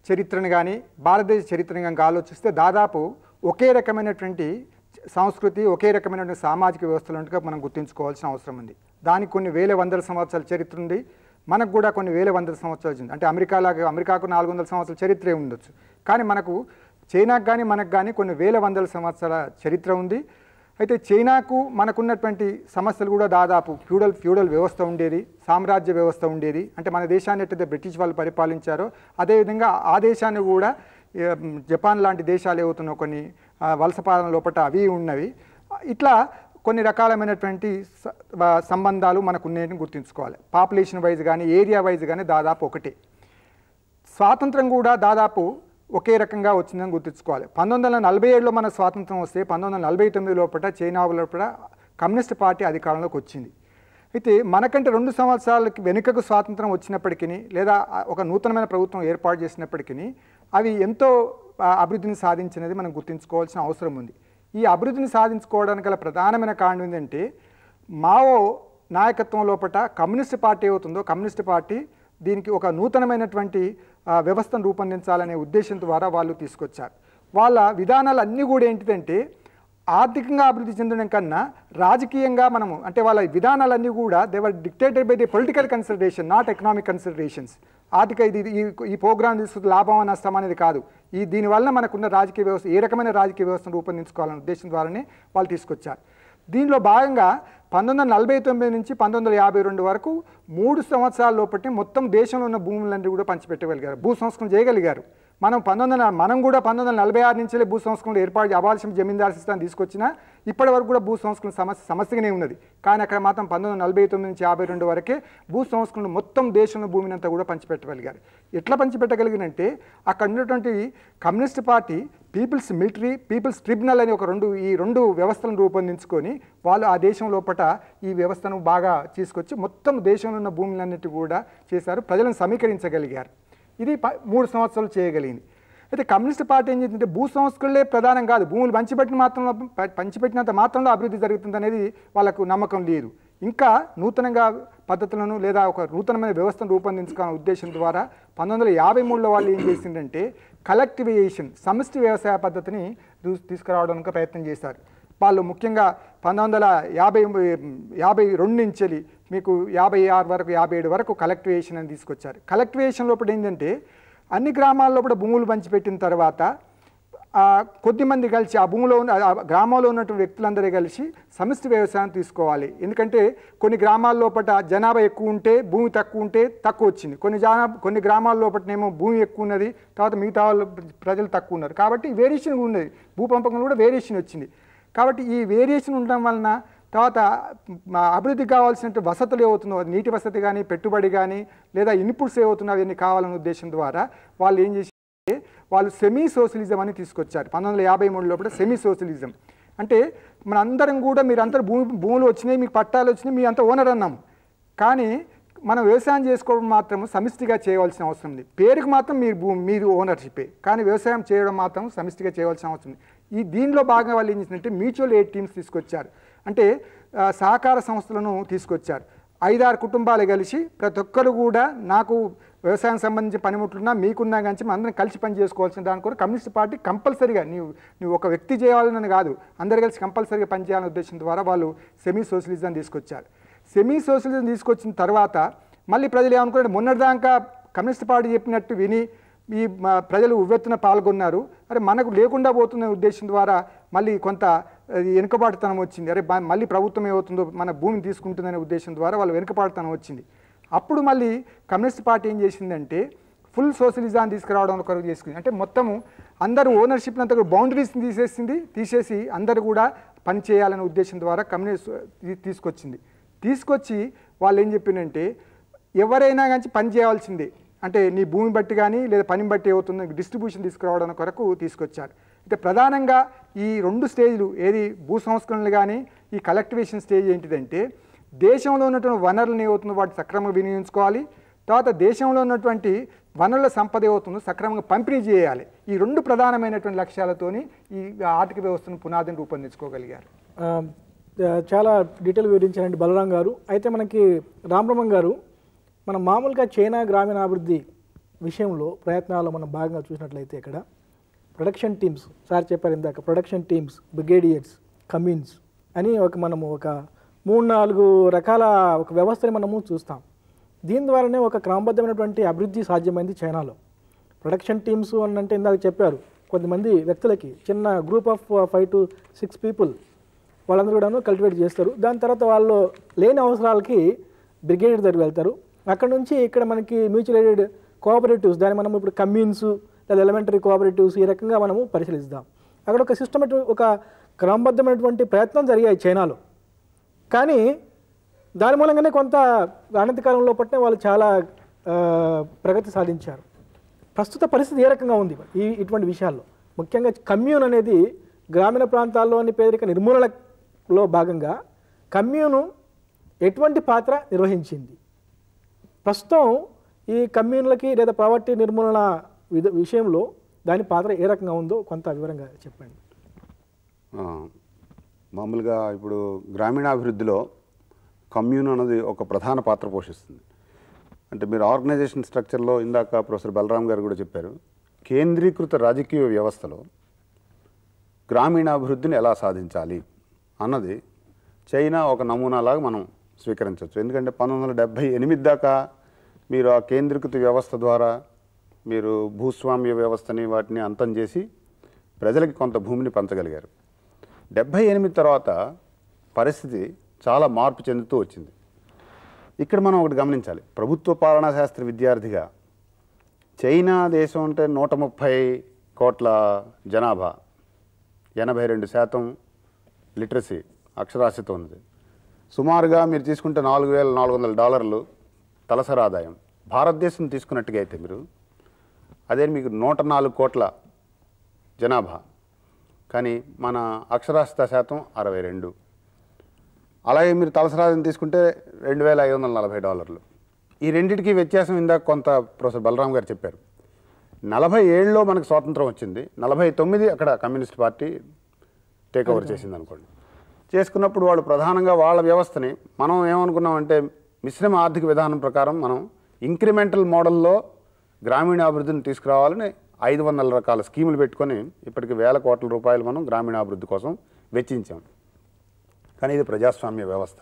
చరిత్రను కానీ భారతదేశ చరిత్రను కానీ ఆలోచిస్తే దాదాపు ఒకే రకమైనటువంటి సంస్కృతి, ఒకే రకమైనటువంటి సామాజిక వ్యవస్థలుగా మనం గుర్తుంచుకోవాల్సిన అవసరం ఉంది. దానికి కొన్ని వేల వందల సంవత్సరాల చరిత్ర ఉంది, మనకు కూడా కొన్ని వేల వందల సంవత్సరాలు ఉంది. అంటే అమెరికాకు 400 సంవత్సరాల చరిత్రే ఉండొచ్చు, కానీ మనకు చైనాకు కానీ మనకు కానీ కొన్ని వేల వందల సంవత్సరాల చరిత్ర ఉంది. అయితే చైనాకు మనకున్నటువంటి సమస్యలు కూడా దాదాపు ఫ్యూడల్ వ్యవస్థ ఉండేది, సామ్రాజ్య వ్యవస్థ ఉండేది. అంటే మన దేశాన్ని ఎట్టయితే బ్రిటిష్ వాళ్ళు పరిపాలించారో అదేవిధంగా ఆ దేశాన్ని కూడా జపాన్ లాంటి దేశాలు ఏవవుతున్న కొన్ని వలస పాలన లోపల అవి ఉన్నవి. ఇట్లా కొన్ని రకాలమైనటువంటి సంబంధాలు మనకు ఉన్నాయని గుర్తుంచుకోవాలి. పాపులేషన్ వైజ్ కానీ ఏరియా వైజ్ కానీ దాదాపు ఒకటే. స్వాతంత్రం కూడా దాదాపు ఒకే రకంగా వచ్చిందని గుర్తుంచుకోవాలి. 1947లో మన స్వాతంత్రం వస్తే 1949 లోపల చైనా లోపల కమ్యూనిస్ట్ పార్టీ అధికారంలోకి వచ్చింది. అయితే మనకంటే 2 సంవత్సరాలకి వెనుకకు స్వాతంత్రం వచ్చినప్పటికీ లేదా ఒక నూతనమైన ప్రభుత్వం ఏర్పాటు చేసినప్పటికీ అవి ఎంతో అభివృద్ధిని సాధించినది మనం గుర్తుంచుకోవాల్సిన అవసరం ఉంది. ఈ అభివృద్ధిని సాధించుకోవడానికి గల ప్రధానమైన కారణం ఏంటంటే మావో నాయకత్వం లోపల కమ్యూనిస్ట్ పార్టీ అవుతుందో కమ్యూనిస్ట్ పార్టీ దీనికి ఒక నూతనమైనటువంటి వ్యవస్థను రూపొందించాలనే ఉద్దేశం ద్వారా వాళ్ళు తీసుకొచ్చారు. వాళ్ళ విధానాలు అన్నీ కూడా ఏంటిదంటే ఆర్థికంగా అభివృద్ధి చెందడం కన్నా రాజకీయంగా మనము అంటే వాళ్ళ విధానాలన్నీ కూడా they were dictated by the political consideration, not economic considerations. ఆర్థిక ఈ ప్రోగ్రామ్ తీసుకున్న లాభం నష్టం అనేది కాదు. దీనివల్ల మనకున్న రాజకీయ వ్యవస్థ ఏ రకమైన రాజకీయ వ్యవస్థను రూపొందించుకోవాలనే ఉద్దేశం ద్వారానే వాళ్ళు తీసుకొచ్చారు. దీనిలో భాగంగా 1949 నుంచి 1952 వరకు 3 సంవత్సరాల లోపటి మొత్తం దేశంలో ఉన్న భూములన్నీ కూడా పంచిపెట్టగలిగారు, భూ సంస్కరణ చేయగలిగారు. మనం కూడా 1946 నుంచే భూ సంస్కరణ ఏర్పాటు అబాలిషన్ జమీందార్ సిస్టమ్ తీసుకొచ్చినా ఇప్పటి వరకు కూడా భూ సంస్కరణ సమస్యగానే ఉన్నది. కానీ అక్కడ మాత్రం 1949 నుంచి 52 వరకే భూ సంస్కరణ మొత్తం దేశంలో భూమిని అంతా కూడా పంచిపెట్టగలిగారు. ఎట్లా పంచిపెట్టగలిగినంటే అక్కడ ఉన్నటువంటి communist party people's military, people's tribunal అని ఈ రెండు వ్యవస్థలను రూపొందించుకొని వాళ్ళు ఆ దేశం లోపల ఈ వ్యవస్థను బాగా తీసుకొచ్చి మొత్తం దేశంలో ఉన్న భూములన్నిటి కూడా చేశారు, ప్రజలను సమీకరించగలిగారు. ఇది 3 సంవత్సరాలు చేయగలిగింది. అయితే కమ్యూనిస్ట్ పార్టీ ఏం చేసిందంటే భూ సంస్కరణలే ప్రధానం కాదు, భూములు పంచిపెట్టినంత మాత్రంలో అభివృద్ధి జరుగుతుంది అనేది వాళ్ళకు నమ్మకం లేదు. ఇంకా నూతనంగా పద్ధతులను లేదా ఒక నూతనమైన వ్యవస్థను రూపొందించుకోవాలనే ఉద్దేశం ద్వారా 1953లో వాళ్ళు ఏం చేసిందంటే కలెక్టివైజేషన్, సమిష్టి వ్యవసాయ పద్ధతిని తీసుకురావడానికి ప్రయత్నం చేశారు. వాళ్ళు ముఖ్యంగా 1952 నుంచి మీకు 56 వరకు 57 వరకు కలెక్టివేషన్ అని తీసుకొచ్చారు. కలెక్టివేషన్ లోపల ఏంటంటే అన్ని గ్రామాల్లో కూడా భూములు పంచిపెట్టిన తర్వాత కొద్దిమంది కలిసి ఆ భూమిలో ఉన్న గ్రామంలో ఉన్నటువంటి వ్యక్తులందరూ కలిసి సమిష్టి వ్యవసాయం తీసుకోవాలి. ఎందుకంటే కొన్ని గ్రామాల లోపల జనాభా ఎక్కువ ఉంటే భూమి తక్కువ ఉంటే తక్కువ వచ్చింది, కొన్ని గ్రామాల లోపలనేమో భూమి ఎక్కువ ఉన్నది, తర్వాత మిగతా ప్రజలు తక్కువ ఉన్నారు. కాబట్టి వేరియేషన్ ఉన్నది, భూ పంపకంలో కూడా వేరియేషన్ వచ్చింది. కాబట్టి ఈ వేరియేషన్ ఉండడం వలన తర్వాత అభివృద్ధికి కావాల్సిన వసతులు ఏమవుతుందో నీటి వసతి కానీ పెట్టుబడి కానీ లేదా ఇన్పుట్స్ ఏమవుతుందో అవన్నీ కావాలనే ఉద్దేశం ద్వారా వాళ్ళు ఏం చేసి వాళ్ళు సెమీ సోషలిజం అని తీసుకొచ్చారు. 1953 లోపల సెమీ సోషలిజం అంటే మనందరం కూడా మీరందరూ భూములు వచ్చినాయి, మీకు పట్టాలు వచ్చినాయి, మీ అంతా ఓనర్ అన్నాము. కానీ మనం వ్యవసాయం చేసుకోవడం మాత్రం సమిష్టిగా చేయవలసిన అవసరం ఉంది. పేరుకు మాత్రం మీరు ఓనర్షిప్పే, కానీ వ్యవసాయం చేయడం మాత్రం సమిష్టిగా చేయవలసిన అవసరం ఉంది. దీనిలో భాగంగా వాళ్ళు ఏం చేసినట్టే మ్యూచువల్ ఎయిడ్ టీమ్స్ తీసుకొచ్చారు, అంటే సహకార సంస్థలను తీసుకొచ్చారు. 5-6 కుటుంబాలు కలిసి ప్రతి ఒక్కరు కూడా నాకు వ్యవసాయం సంబంధించిన పనిముట్లున్నా మీకున్నా కానీ అందరం కలిసి పని చేసుకోవాల్సిన దాని కొరకు కమ్యూనిస్ట్ పార్టీ కంపల్సరీగా నువ్వు ఒక వ్యక్తి చేయాలని కాదు, అందరు కలిసి కంపల్సరీగా పనిచేయాలనే ఉద్దేశం ద్వారా వాళ్ళు సెమీ సోషలిజం తీసుకొచ్చారు. సెమీ సోషలిజం తీసుకొచ్చిన తర్వాత మళ్ళీ ప్రజలు ఏమనుకుంటే మొన్నటిదాకా కమ్యూనిస్ట్ పార్టీ చెప్పినట్టు విని ఈ ప్రజలు ఉవ్వెత్తున పాల్గొన్నారు, అరే మనకు లేకుండా పోతున్న ఉద్దేశం ద్వారా మళ్ళీ కొంత వెనుకబాటుతనం వచ్చింది, అరే మళ్ళీ ప్రభుత్వం ఏమవుతుందో మన భూమిని తీసుకుంటుందనే ఉద్దేశం ద్వారా వాళ్ళు వెనుకబాటుతనం వచ్చింది. అప్పుడు మళ్ళీ కమ్యూనిస్ట్ పార్టీ ఏం చేసిందంటే ఫుల్ సోషలిజాన్ని తీసుకురావడం కొరకు చేసుకుంది. అంటే మొత్తము అందరూ ఓనర్షిప్ అంతా కూడా బౌండరీస్ని తీసేసి అందరూ కూడా పని చేయాలనే ఉద్దేశం ద్వారా కమ్యూనిస్ట్ తీసుకొచ్చి వాళ్ళు ఏం చెప్పిందంటే ఎవరైనా కానీ పని చేయాల్సిందే, అంటే నీ భూమి బట్టి కానీ లేదా పని బట్టి అవుతుందో డిస్ట్రిబ్యూషన్ తీసుకురావడం కొరకు తీసుకొచ్చారు. అయితే ప్రధానంగా ఈ 2 స్టేజ్లు ఏది భూ సంస్కరణలు కానీ ఈ కలెక్టివేషన్ స్టేజ్ ఏంటిదంటే దేశంలో ఉన్నటువంటి వనరులను ఏమవుతుందో వాటి సక్రమంగా వినియోగించుకోవాలి, తర్వాత దేశంలో ఉన్నటువంటి వనరుల సంపద అవుతుందో సక్రమంగా పంపిణీ చేయాలి. ఈ 2 ప్రధానమైనటువంటి లక్ష్యాలతోని ఈ ఆర్థిక వ్యవస్థను పునాదిని రూపొందించుకోగలిగారు. చాలా డీటెయిల్ వివరించారండి బలరాం గారు. అయితే మనకి రామబ్రహ్మం గారు, మనం మామూలుగా చైనా గ్రామీణాభివృద్ధి విషయంలో ప్రయత్నాల్లో మనం భాగంగా చూసినట్లయితే ఇక్కడ ప్రొడక్షన్ టీమ్స్, సార్ చెప్పారు ఇందాక, ప్రొడక్షన్ టీమ్స్, బ్రిగేడియర్స్, కమ్యూన్స్ అని మనము ఒక 3-4 రకాల ఒక వ్యవస్థని మనము చూస్తాం. దీని ద్వారానే ఒక క్రమబద్ధమైనటువంటి అభివృద్ధి సాధ్యమైంది చైనాలో. ప్రొడక్షన్ టీమ్స్ అని అంటే ఇందాక చెప్పారు, కొద్దిమంది వ్యక్తులకి చిన్న గ్రూప్ ఆఫ్ 5 to 6 పీపుల్ వాళ్ళందరూ కూడాను కల్టివేట్ చేస్తారు. దాని తర్వాత వాళ్ళు లేని అవసరాలకి బ్రిగేడ్ దగ్గర వెళ్తారు. అక్కడ నుంచి ఇక్కడ మనకి మ్యూచువల్ ఎయిడెడ్ కోఆపరేటివ్స్, దాన్ని మనం ఇప్పుడు కమ్యూన్స్ లేదా ఎలిమెంటరీ కోఆపరేటివ్స్ ఈ రకంగా మనము పరిశీలిస్తాం. అక్కడ ఒక సిస్టమేటిక్, ఒక క్రమబద్ధమైనటువంటి ప్రయత్నం జరిగాయి చైనాలో. కానీ దాని మూలంగానే కొంత అనంత కాలంలో పట్టిన వాళ్ళు చాలా ప్రగతి సాధించారు. ప్రస్తుత పరిస్థితి ఏ రకంగా ఉంది ఇటువంటి విషయాల్లో? ముఖ్యంగా కమ్యూన్ అనేది గ్రామీణ ప్రాంతాల్లోని పేదరిక నిర్మూలనలో భాగంగా కమ్యూను ఎటువంటి పాత్ర నిర్వహించింది? ప్రస్తుతం ఈ కమ్యూన్లకి లేదా పావర్టీ నిర్మూలన విషయంలో దాని పాత్ర ఏ రకంగా ఉందో కొంత వివరంగా చెప్పండి. మామూలుగా ఇప్పుడు గ్రామీణాభివృద్ధిలో కమ్యూన్ అనేది ఒక ప్రధాన పాత్ర పోషిస్తుంది. అంటే మీరు ఆర్గనైజేషన్ స్ట్రక్చర్లో ఇందాక ప్రొఫెసర్ బలరాం గారు కూడా చెప్పారు, కేంద్రీకృత రాజకీయ వ్యవస్థలో గ్రామీణాభివృద్ధిని ఎలా సాధించాలి అన్నది చైనా ఒక నమూనాలాగా మనం స్వీకరించవచ్చు. ఎందుకంటే 1978 దాకా మీరు ఆ కేంద్రీకృత వ్యవస్థ ద్వారా మీరు భూస్వామ్య వ్యవస్థని వాటిని అంతం చేసి ప్రజలకి కొంత భూమిని పంచగలిగారు. 78 తర్వాత పరిస్థితి చాలా మార్పు చెందుతూ వచ్చింది. ఇక్కడ మనం ఒకటి గమనించాలి, ప్రభుత్వ పాలనా శాస్త్ర విద్యార్థిగా చైనా దేశం అంటే 130 కోట్ల జనాభా, 82% లిటరసీ అక్షరాస్యత ఉంది. సుమారుగా మీరు తీసుకుంటే $4,400 తలసరి ఆదాయం. భారతదేశం తీసుకున్నట్టుగా అయితే మీరు అదే మీకు 104 కోట్ల జనాభా, కానీ మన అక్షరాస్యత శాతం 62. అలాగే మీరు తలసరి ఆదాయం తీసుకుంటే $2,540. ఈ రెండింటికి వ్యత్యాసం ఇందాక కొంత ప్రొఫెసర్ బలరాం గారు చెప్పారు. 47లో మనకు స్వాతంత్రం వచ్చింది, 49 అక్కడ కమ్యూనిస్ట్ పార్టీ టేక్ ఓవర్ చేసింది అనుకోండి. చేసుకున్నప్పుడు వాళ్ళు ప్రధానంగా వాళ్ళ వ్యవస్థని మనం ఏమనుకున్నామంటే మిశ్రమ ఆర్థిక విధానం ప్రకారం మనం ఇంక్రిమెంటల్ మోడల్లో గ్రామీణాభివృద్ధిని తీసుకురావాలని 500 రకాల స్కీములు పెట్టుకొని ఇప్పటికి ₹1,000 కోట్ల మనం గ్రామీణాభివృద్ధి కోసం వెచ్చించాం. కానీ ఇది ప్రజాస్వామ్య వ్యవస్థ.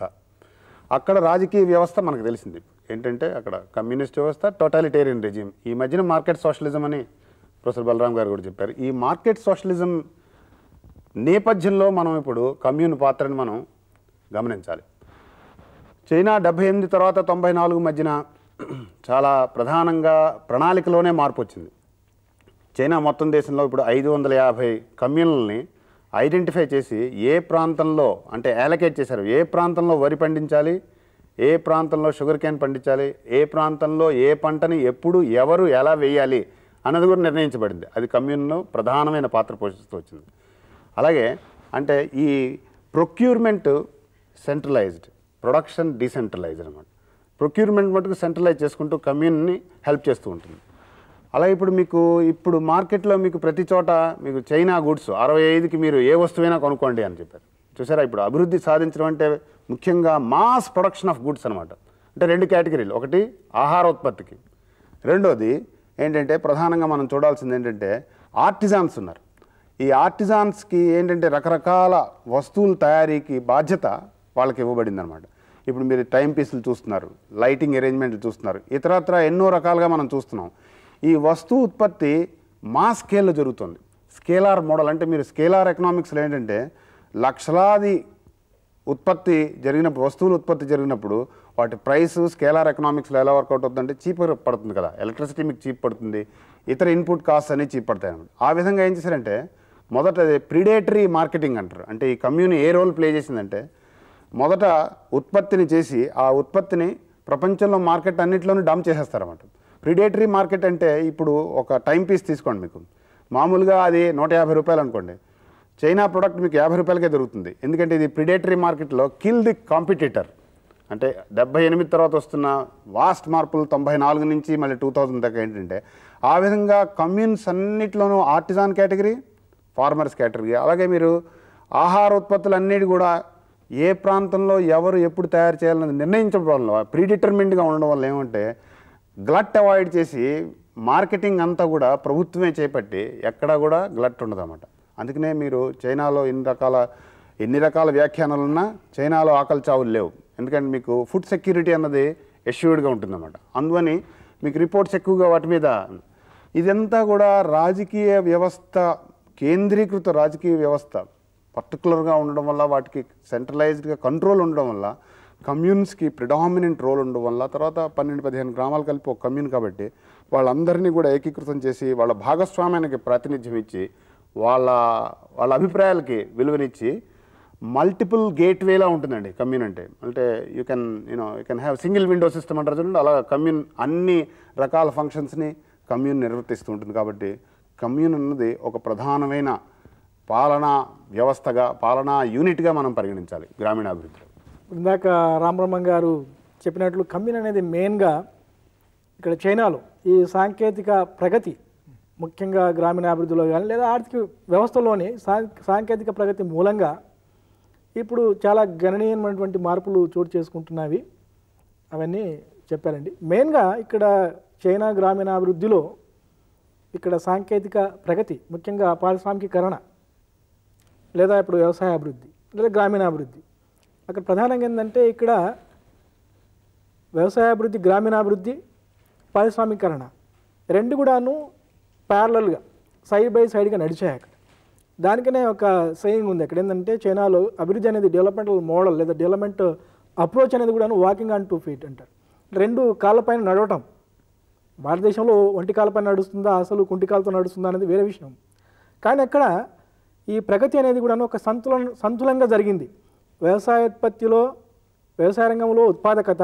అక్కడ రాజకీయ వ్యవస్థ మనకు తెలిసింది ఏంటంటే అక్కడ కమ్యూనిస్ట్ వ్యవస్థ, టోటాలిటేరియన్ రెజిమ్. ఈ మధ్యన మార్కెట్ సోషలిజం అని ప్రొఫెసర్ బలరాం గారు కూడా చెప్పారు. ఈ మార్కెట్ సోషలిజం నేపథ్యంలో మనం ఇప్పుడు కమ్యూన్ పాత్రని మనం గమనించాలి. చైనా 78 తర్వాత 94 మధ్యన చాలా ప్రధానంగా ప్రణాళికలోనే మార్పు వచ్చింది. చైనా మొత్తం దేశంలో ఇప్పుడు 550 కమ్యూన్లని ఐడెంటిఫై చేసి ఏ ప్రాంతంలో అంటే అలొకేట్ చేశారు, ఏ ప్రాంతంలో వరి పండించాలి, ఏ ప్రాంతంలో షుగర్ కేన్ పండించాలి, ఏ ప్రాంతంలో ఏ పంటని ఎప్పుడు ఎవరు ఎలా వేయాలి అన్నది కూడా నిర్ణయించబడింది. అది కమ్యూన్లో ప్రధానమైన పాత్ర పోషిస్తూ వచ్చింది. అలాగే అంటే ఈ ప్రొక్యూర్మెంట్ సెంట్రలైజ్డ్, ప్రొడక్షన్ డీసెంట్రలైజ్డ్ అనమాట. ప్రొక్యూర్మెంట్ మటుకు సెంట్రలైజ్ చేసుకుంటూ కమ్యూన్ని హెల్ప్ చేస్తూ ఉంటుంది. అలాగే ఇప్పుడు మార్కెట్లో మీకు ప్రతి చోట మీకు చైనా గుడ్స్ 65కి మీరు ఏ వస్తువైనా కొనుక్కోండి అని చెప్పారు. చూసారా, ఇప్పుడు అభివృద్ధి సాధించడం అంటే ముఖ్యంగా మాస్ ప్రొడక్షన్ ఆఫ్ గుడ్స్ అనమాట. అంటే 2 కేటగిరీలు, ఒకటి ఆహారోత్పత్తికి, రెండోది ఏంటంటే ప్రధానంగా మనం చూడాల్సింది ఏంటంటే ఆర్టిజాన్స్ ఉన్నారు. ఈ ఆర్టిజాన్స్కి ఏంటంటే రకరకాల వస్తువుల తయారీకి బాధ్యత వాళ్ళకి ఇవ్వబడింది అనమాట. ఇప్పుడు మీరు టైం పీసులు చూస్తున్నారు, లైటింగ్ అరేంజ్మెంట్లు చూస్తున్నారు, ఇతరత్ర ఎన్నో రకాలుగా మనం చూస్తున్నాం. ఈ వస్తువు ఉత్పత్తి మా స్కేల్లో జరుగుతుంది. స్కేలార్ మోడల్ అంటే మీరు స్కేలార్ ఎకనామిక్స్లో ఏంటంటే లక్షలాది ఉత్పత్తి జరిగినప్పుడు, వస్తువులు ఉత్పత్తి జరిగినప్పుడు వాటి ప్రైస్ స్కేలార్ ఎకనామిక్స్లో ఎలా వర్కౌట్ అవుతుందంటే చీపర్ పడుతుంది కదా, ఎలక్ట్రిసిటీ మీకు చీప్ పడుతుంది, ఇతర ఇన్పుట్ కాస్ట్ అన్ని చీప్ పడతాయి అన్నమాట. ఆ విధంగా ఏం చేశారంటే మొదట ప్రిడేటరీ మార్కెటింగ్ అంటారు. అంటే ఈ కమ్యూన్ ఏ రోల్ ప్లే చేసిందంటే మొదట ఉత్పత్తిని చేసి ఆ ఉత్పత్తిని ప్రపంచంలో మార్కెట్ అన్నింటిలోనూ డంప్ చేసేస్తారన్నమాట. ప్రిడేటరీ మార్కెట్ అంటే ఇప్పుడు ఒక టైం పీస్ తీసుకోండి, మీకు మామూలుగా అది ₹150 అనుకోండి, చైనా ప్రోడక్ట్ మీకు ₹50కే దొరుకుతుంది. ఎందుకంటే ఇది ప్రిడేటరీ మార్కెట్లో కిల్ ది కాంపిటీటర్ అంటే 78 తర్వాత వస్తున్న వాస్ట్ మార్పులు 94 నుంచి మళ్ళీ 2000 దాకా ఏంటంటే ఆ విధంగా కమ్యూన్స్ అన్నిట్లోనూ ఆర్టిజాన్ కేటగిరీ, ఫార్మర్స్ కేటగిరీ, అలాగే మీరు ఆహార ఉత్పత్తులు అన్నిటి కూడా ఏ ప్రాంతంలో ఎవరు ఎప్పుడు తయారు చేయాలని నిర్ణయించడం వల్ల ప్రీడిటర్మిన్డ్గా ఉండడం వల్ల ఏమంటే గ్లట్ అవాయిడ్ చేసి మార్కెటింగ్ అంతా కూడా ప్రభుత్వమే చేపట్టి ఎక్కడా కూడా గ్లట్ ఉండదు అన్నమాట. అందుకనే మీరు చైనాలో ఎన్ని రకాల వ్యాఖ్యానాలున్నా చైనాలో ఆకలి చావులు లేవు. ఎందుకంటే మీకు ఫుడ్ సెక్యూరిటీ అన్నది ఎష్యూర్డ్గా ఉంటుందన్నమాట. అందువని మీకు రిపోర్ట్స్ ఎక్కువగా వాటి మీద. ఇదంతా కూడా రాజకీయ వ్యవస్థ, కేంద్రీకృత రాజకీయ వ్యవస్థ పర్టికులర్గా ఉండడం వల్ల, వాటికి సెంట్రలైజ్డ్గా కంట్రోల్ ఉండడం వల్ల, కమ్యూన్స్కి ప్రిడామినెంట్ రోల్ ఉండడం వల్ల, తర్వాత 12-15 గ్రామాలు కలిపి ఒక కమ్యూన్ కాబట్టి వాళ్ళందరినీ కూడా ఏకీకృతం చేసి వాళ్ళ భాగస్వామ్యానికి ప్రాతినిధ్యం ఇచ్చి వాళ్ళ అభిప్రాయాలకి విలువనిచ్చి మల్టిపుల్ గేట్వేలా ఉంటుందండి కమ్యూన్ అంటే. You can have single window system అంటారు చూడండి, అలా కమ్యూన్ అన్ని రకాల ఫంక్షన్స్ని కమ్యూన్ నిర్వర్తిస్తూ ఉంటుంది. కాబట్టి కమ్యూన్ అన్నది ఒక ప్రధానమైన పాలనా వ్యవస్థగా, పాలనా యూనిట్గా మనం పరిగణించాలి గ్రామీణాభివృద్ధిలో. ఇందాక రామబ్రహ్మం గారు చెప్పినట్లు కమ్యూన్ అనేది మెయిన్గా ఇక్కడ చైనాలో ఈ సాంకేతిక ప్రగతి, ముఖ్యంగా గ్రామీణాభివృద్ధిలో కానీ లేదా ఆర్థిక వ్యవస్థలోని సాంకేతిక ప్రగతి మూలంగా ఇప్పుడు చాలా గణనీయమైనటువంటి మార్పులు చోటు చేసుకుంటున్నవి. అవన్నీ చెప్పారండి. మెయిన్గా ఇక్కడ చైనా గ్రామీణాభివృద్ధిలో ఇక్కడ సాంకేతిక ప్రగతి, ముఖ్యంగా పారిశ్రామికీకరణ లేదా ఇప్పుడు వ్యవసాయ అభివృద్ధి లేదా గ్రామీణాభివృద్ధి, అక్కడ ప్రధానంగా ఏంటంటే ఇక్కడ వ్యవసాయాభివృద్ధి, గ్రామీణాభివృద్ధి, పారిశ్రామికీకరణ రెండు కూడాను ప్యారలల్గా సైడ్ బై సైడ్గా నడిచాయి. అక్కడ దానికనే ఒక సేయింగ్ ఉంది అక్కడ ఏంటంటే చైనాలో అభివృద్ధి అనేది డెవలప్మెంటల్ మోడల్ లేదా డెవలప్మెంట్ అప్రోచ్ అనేది కూడా వాకింగ్ ఆన్ 2 feet అంటారు. రెండు కాళ్ళపైన నడవటం. భారతదేశంలో ఒంటి కాళ్ళపైన నడుస్తుందా అసలు కుంటి కాళ్ళతో నడుస్తుందా అనేది వేరే విషయం. కానీ అక్కడ ఈ ప్రగతి అనేది కూడా ఒక సంతులంగా జరిగింది. వ్యవసాయోత్పత్తిలో, వ్యవసాయ రంగంలో ఉత్పాదకత,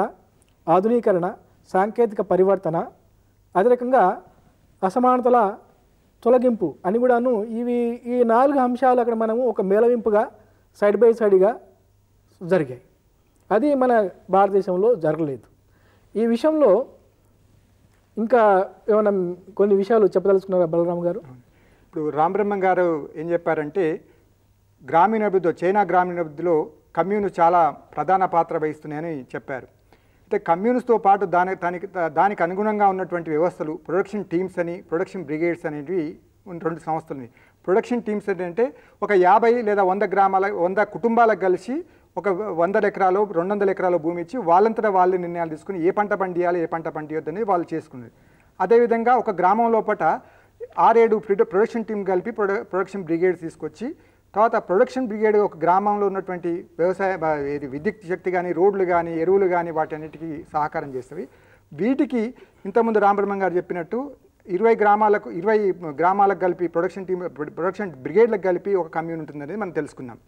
ఆధునీకరణ, సాంకేతిక పరివర్తన, అదే రకంగా అసమానతల తొలగింపు అని కూడాను ఈ 4 అంశాలు అక్కడ మనము ఒక మేళవింపుగా సైడ్ బై సైడ్గా జరిగాయి. అది మన భారతదేశంలో జరగలేదు. ఈ విషయంలో ఇంకా ఏమైనా కొన్ని విషయాలు చెప్పదలుచుకున్నారా బలరాం గారు? ఇప్పుడు రామబ్రహ్మం గారు ఏం చెప్పారంటే గ్రామీణాభివృద్ధిలో, చైనా గ్రామీణాభివృద్ధిలో కమ్యూన్ చాలా ప్రధాన పాత్ర వహిస్తున్నాయని చెప్పారు. అయితే కమ్యూన్స్తో పాటు దానికి అనుగుణంగా ఉన్నటువంటి వ్యవస్థలు, ప్రొడక్షన్ టీమ్స్ అని, ప్రొడక్షన్ బ్రిగేడ్స్ అనేవి 2 సంస్థలు. ప్రొడక్షన్ టీమ్స్ అంటే ఒక 50 లేదా 100 కుటుంబాలకు కలిసి ఒక 100 ఎకరాలు 200 ఎకరాల భూమి ఇచ్చి వాళ్ళంతటా వాళ్ళే నిర్ణయాలు తీసుకుని ఏ పంట పండియాలి, ఏ పంట పండియొద్దని వాళ్ళు చేసుకున్నారు. అదేవిధంగా ఒక గ్రామం లోపల 6-7 ప్రొడక్షన్ టీం కలిపి ప్రొడక్షన్ బ్రిగేడ్స్ తీసుకొచ్చి తర్వాత ప్రొడక్షన్ బ్రిగేడ్ ఒక గ్రామంలో ఉన్నటువంటి వ్యవసాయ విద్యుత్ శక్తి కానీ, రోడ్లు కానీ, ఎరువులు కానీ వాటి అన్నిటికీ సహకారం చేస్తవి. వీటికి ఇంతకుముందు రామబ్రహ్మం గారు చెప్పినట్టు 20 గ్రామాలకు కలిపి ప్రొడక్షన్ బ్రిగేడ్లకు కలిపి ఒక కమ్యూన్ ఉంటుందనేది మనం తెలుసుకున్నాం.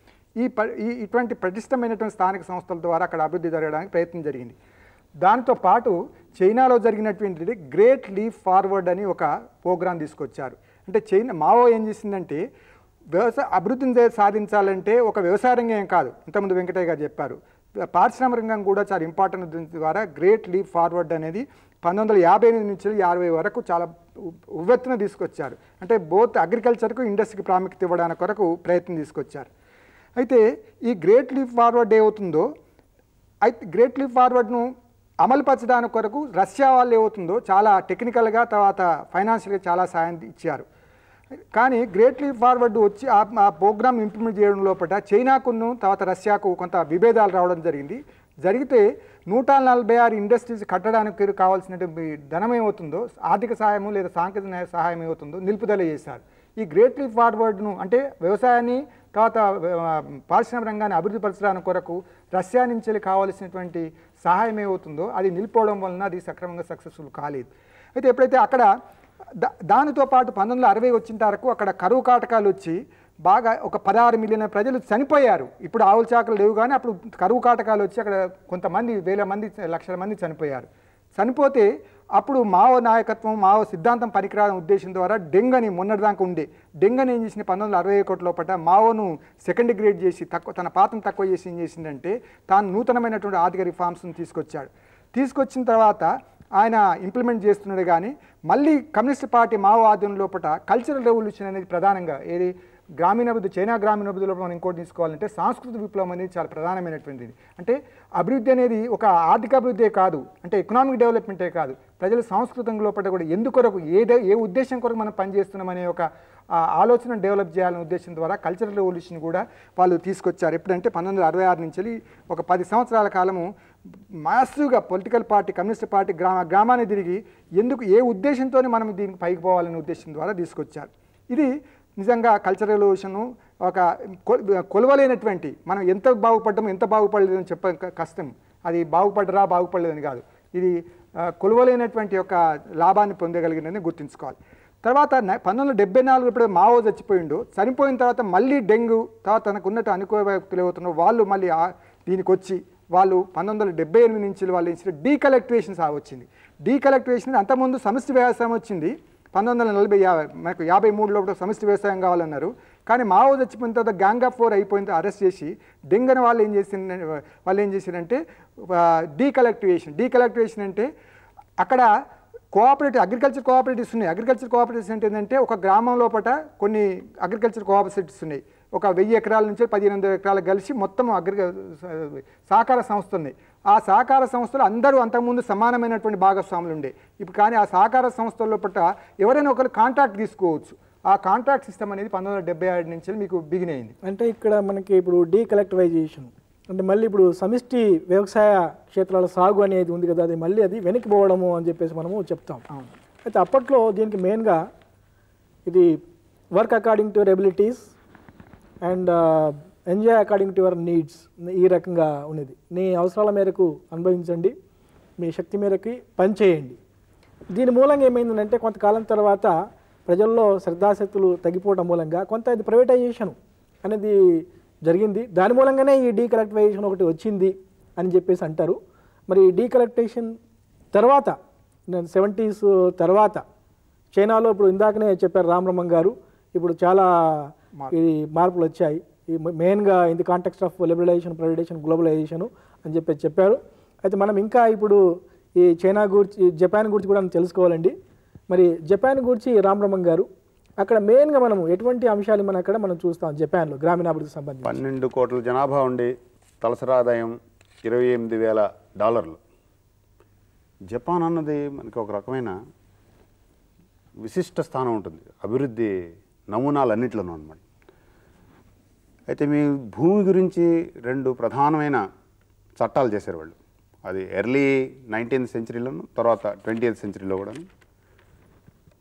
ఇటువంటి పటిష్టమైనటువంటి స్థానిక సంస్థల ద్వారా అక్కడ అభివృద్ధి జరగడానికి ప్రయత్నం జరిగింది. దానితో పాటు చైనాలో జరిగినటువంటిది గ్రేట్ లీప్ ఫార్వర్డ్ అని ఒక ప్రోగ్రాం తీసుకొచ్చారు. అంటే మావో ఏం చేసిందంటే అభివృద్ధిని సాధించాలంటే ఒక వ్యవసాయ రంగం ఏం కాదు, ఇంతకుముందు వెంకటయ్య గారు చెప్పారు, పారిశ్రామిక రంగం కూడా చాలా ఇంపార్టెంట్. ద్వారా గ్రేట్ లీప్ ఫార్వర్డ్ అనేది 1958 నుంచి 50 వరకు చాలా ఉవ్వెత్తున తీసుకొచ్చారు. అంటే బోత్ అగ్రికల్చర్కు, ఇండస్ట్రీకి ప్రాముఖ్యత ఇవ్వడానికి కొరకు ప్రయత్నం తీసుకొచ్చారు. అయితే ఈ గ్రేట్ లీప్ ఫార్వర్డ్ ఏమవుతుందో, గ్రేట్ లీప్ ఫార్వర్డ్ను అమలుపరచడానికి కొరకు రష్యా వాళ్ళు ఏమవుతుందో చాలా టెక్నికల్గా తర్వాత ఫైనాన్షియల్గా చాలా సాయం ఇచ్చారు. కానీ గ్రేట్ లీప్ ఫార్వర్డ్ వచ్చి ఆ ప్రోగ్రామ్ ఇంప్లిమెంట్ చేయడం లోపల చైనాకును తర్వాత రష్యాకు కొంత విభేదాలు రావడం జరిగితే 146 ఇండస్ట్రీస్ కట్టడానికి కావాల్సినటువంటి ధనం ఏమవుతుందో, ఆర్థిక సహాయము లేదా సాంకేతిక సహాయం ఏమవుతుందో నిలుపుదల చేశారు. ఈ గ్రేట్ లీప్ ఫార్వర్డ్ను అంటే వ్యవసాయాన్ని తర్వాత పారిశ్రామిక రంగాన్ని అభివృద్ధి పరచడానికి కొరకు రష్యా నుంచి కావాల్సినటువంటి సహాయం ఏమవుతుందో అది నిలిపోవడం వలన అది సక్రమంగా సక్సెస్ఫుల్ కాలేదు. అయితే ఎప్పుడైతే అక్కడ దానితో పాటు 1960 వచ్చిన వరకు అక్కడ కరువు కాటకాలు వచ్చి బాగా ఒక 16 మిలియన్ ప్రజలు చనిపోయారు. ఇప్పుడు ఆవుల చాకలు లేవు, కానీ అప్పుడు కరువు కాటకాలు వచ్చి అక్కడ కొంతమంది 1000 మంది 1,00,000 మంది చనిపోయారు. చనిపోతే అప్పుడు మావో నాయకత్వం మావో సిద్ధాంతం పనికిరాని ఉద్దేశం ద్వారా డెంగని మొన్నటిదాకా ఉండే డెంగని ఏం చేసింది 1961 లోపల మావోను సెకండ్ గ్రేడ్ చేసి తన పాత్రను తక్కువ చేసి ఏం చేసిందంటే తాను నూతనమైనటువంటి ఆర్థిక రిఫార్మ్స్ని తీసుకొచ్చిన తర్వాత ఆయన ఇంప్లిమెంట్ చేస్తున్నాడు. కానీ మళ్ళీ కమ్యూనిస్ట్ పార్టీ మావో ఆధ్వర్యం లోపల కల్చరల్ రెవల్యూషన్ అనేది ప్రధానంగా ఏది గ్రామీణాభివృద్ధి చైనా గ్రామీణాభివృద్ధి లోపల మనం ఇంకోటి తీసుకోవాలంటే సాంస్కృతిక విప్లవం అనేది చాలా ప్రధానమైనటువంటిది. అంటే అభివృద్ధి అనేది ఒక ఆర్థిక అభివృద్ధే కాదు, అంటే ఎకనామిక్ డెవలప్మెంటే కాదు, ప్రజల సాంస్కృతిక లోపల కూడా ఎందుకొరకు ఏ ఉద్దేశం కొరకు మనం పనిచేస్తున్నామనే ఒక ఆలోచన డెవలప్ చేయాలనే ఉద్దేశం ద్వారా కల్చరల్ రెవల్యూషన్ కూడా వాళ్ళు తీసుకొచ్చారు. ఎప్పుడంటే 1966 నుంచి ఒక 10 సంవత్సరాల కాలము మాసివ్గా పొలిటికల్ పార్టీ కమ్యూనిస్ట్ పార్టీ గ్రామాన్ని తిరిగి ఏ ఉద్దేశంతో మనం దీనికి పైకి పోవాలనే ఉద్దేశం ద్వారా తీసుకొచ్చారు. ఇది నిజంగా కల్చరల్ రెవల్యూషన్ ఒక కొలవలేనటువంటి మనం ఎంత బాగుపడ్డామో ఎంత బాగుపడలేదని చెప్పడం కష్టం. అది బాగుపడలేదని కాదు, ఇది కొలవలేనటువంటి యొక్క లాభాన్ని పొందగలిగిందని గుర్తుంచుకోవాలి. తర్వాత 1974 ఇప్పుడు మావో చనిపోయిన తర్వాత మళ్ళీ డెంగ్యూ తర్వాత తనకు ఉన్నట్టు అనుకూల వ్యక్తులు అవుతున్నారు వాళ్ళు మళ్ళీ దీనికి వచ్చి వాళ్ళు 1978 నుంచి వాళ్ళు ఇచ్చిన డీకలెక్టివేషన్ వచ్చింది. డీకలెక్టివేషన్ అంతకుముందు సమిష్టి వ్యవసాయం వచ్చింది 1940 మనకు 53 లోపల సమిష్టి వ్యవసాయం కావాలన్నారు. కానీ మావో చచ్చిపోయిన తర్వాత గ్యాంగ్ ఆఫ్ 4 అయిపోయిన తర్వాత అరెస్ట్ చేసి డెంగని వాళ్ళు ఏం చేశారంటే డీకలెక్టివేషన్ అంటే అక్కడ అగ్రికల్చర్ కోఆపరేటివ్స్ ఉన్నాయి. అగ్రికల్చర్ కోఆపరేటివ్స్ అంటే ఏంటంటే ఒక గ్రామం లోపల కొన్ని అగ్రికల్చర్ కోఆపరేటివ్స్ ఉన్నాయి. ఒక 1000 ఎకరాల నుంచి 1500 ఎకరాలకు కలిసి మొత్తం సహకార సంస్థ ఉన్నాయి. ఆ సహకార సంస్థలు అందరూ అంతకుముందు సమానమైనటువంటి భాగస్వాములు ఉండే. ఇప్పుడు కానీ ఆ సహకార సంస్థల లోపల ఎవరైనా ఒకరు కాంట్రాక్ట్ తీసుకోవచ్చు. ఆ కాంట్రాక్ట్ సిస్టమ్ అనేది 1977 నుంచి మీకు బిగిన్ అయింది. అంటే ఇక్కడ మనకి ఇప్పుడు డీకలెక్టివైజేషన్ అంటే మళ్ళీ ఇప్పుడు సమిష్టి వ్యవసాయ క్షేత్రాల సాగు అనేది ఉంది కదా, అది మళ్ళీ అది వెనక్కి పోవడము అని చెప్పేసి మనము చెప్తాం. అయితే అప్పట్లో దీనికి మెయిన్గా ఇది work according to your abilities and enjoy according to your needs ఈ రకంగా ఉన్నది. నీ అవసరాల మేరకు అనుభవించండి, మీ శక్తి మేరకు పనిచేయండి. దీని మూలంగా ఏమైందంటే కొంతకాలం తర్వాత ప్రజల్లో శ్రద్ధాశక్తులు తగ్గిపోవడం మూలంగా కొంత ఇది ప్రైవేటైజేషన్ అనేది జరిగింది. దాని మూలంగానే ఈ డీకలెక్టివైజేషన్ ఒకటి వచ్చింది అని చెప్పేసి అంటారు. మరి డీకలెక్టేషన్ తర్వాత 70s తర్వాత చైనాలో ఇప్పుడు ఇందాకనే చెప్పారు రామరమన్ గారు, ఇప్పుడు చాలా ఈ మార్పులు వచ్చాయి. ఈ మెయిన్గా in the context of liberalisation, privatisation, globalisation అని చెప్పారు. అయితే మనం ఇంకా ఇప్పుడు ఈ చైనా గురించి జపాన్ గురించి కూడా తెలుసుకోవాలండి. మరి జపాన్ గురించి రామరమన్ గారు అక్కడ మెయిన్గా మనం ఎటువంటి అంశాలు మనం చూస్తాం జపాన్లో గ్రామీణాభివృద్ధికి సంబంధించి? 12 కోట్ల జనాభా ఉండి తలసరి ఆదాయం $28,000. జపాన్ అన్నది మనకి ఒక రకమైన విశిష్ట స్థానం ఉంటుంది అభివృద్ధి నమూనాలన్నింటిలోనూ అన్నమాట. అయితే మీ భూమి గురించి 2 ప్రధానమైన చట్టాలు చేశారు వాళ్ళు. అది ఎర్లీ 19th సెంచరీలోను తర్వాత 20th సెంచరీలో కూడా.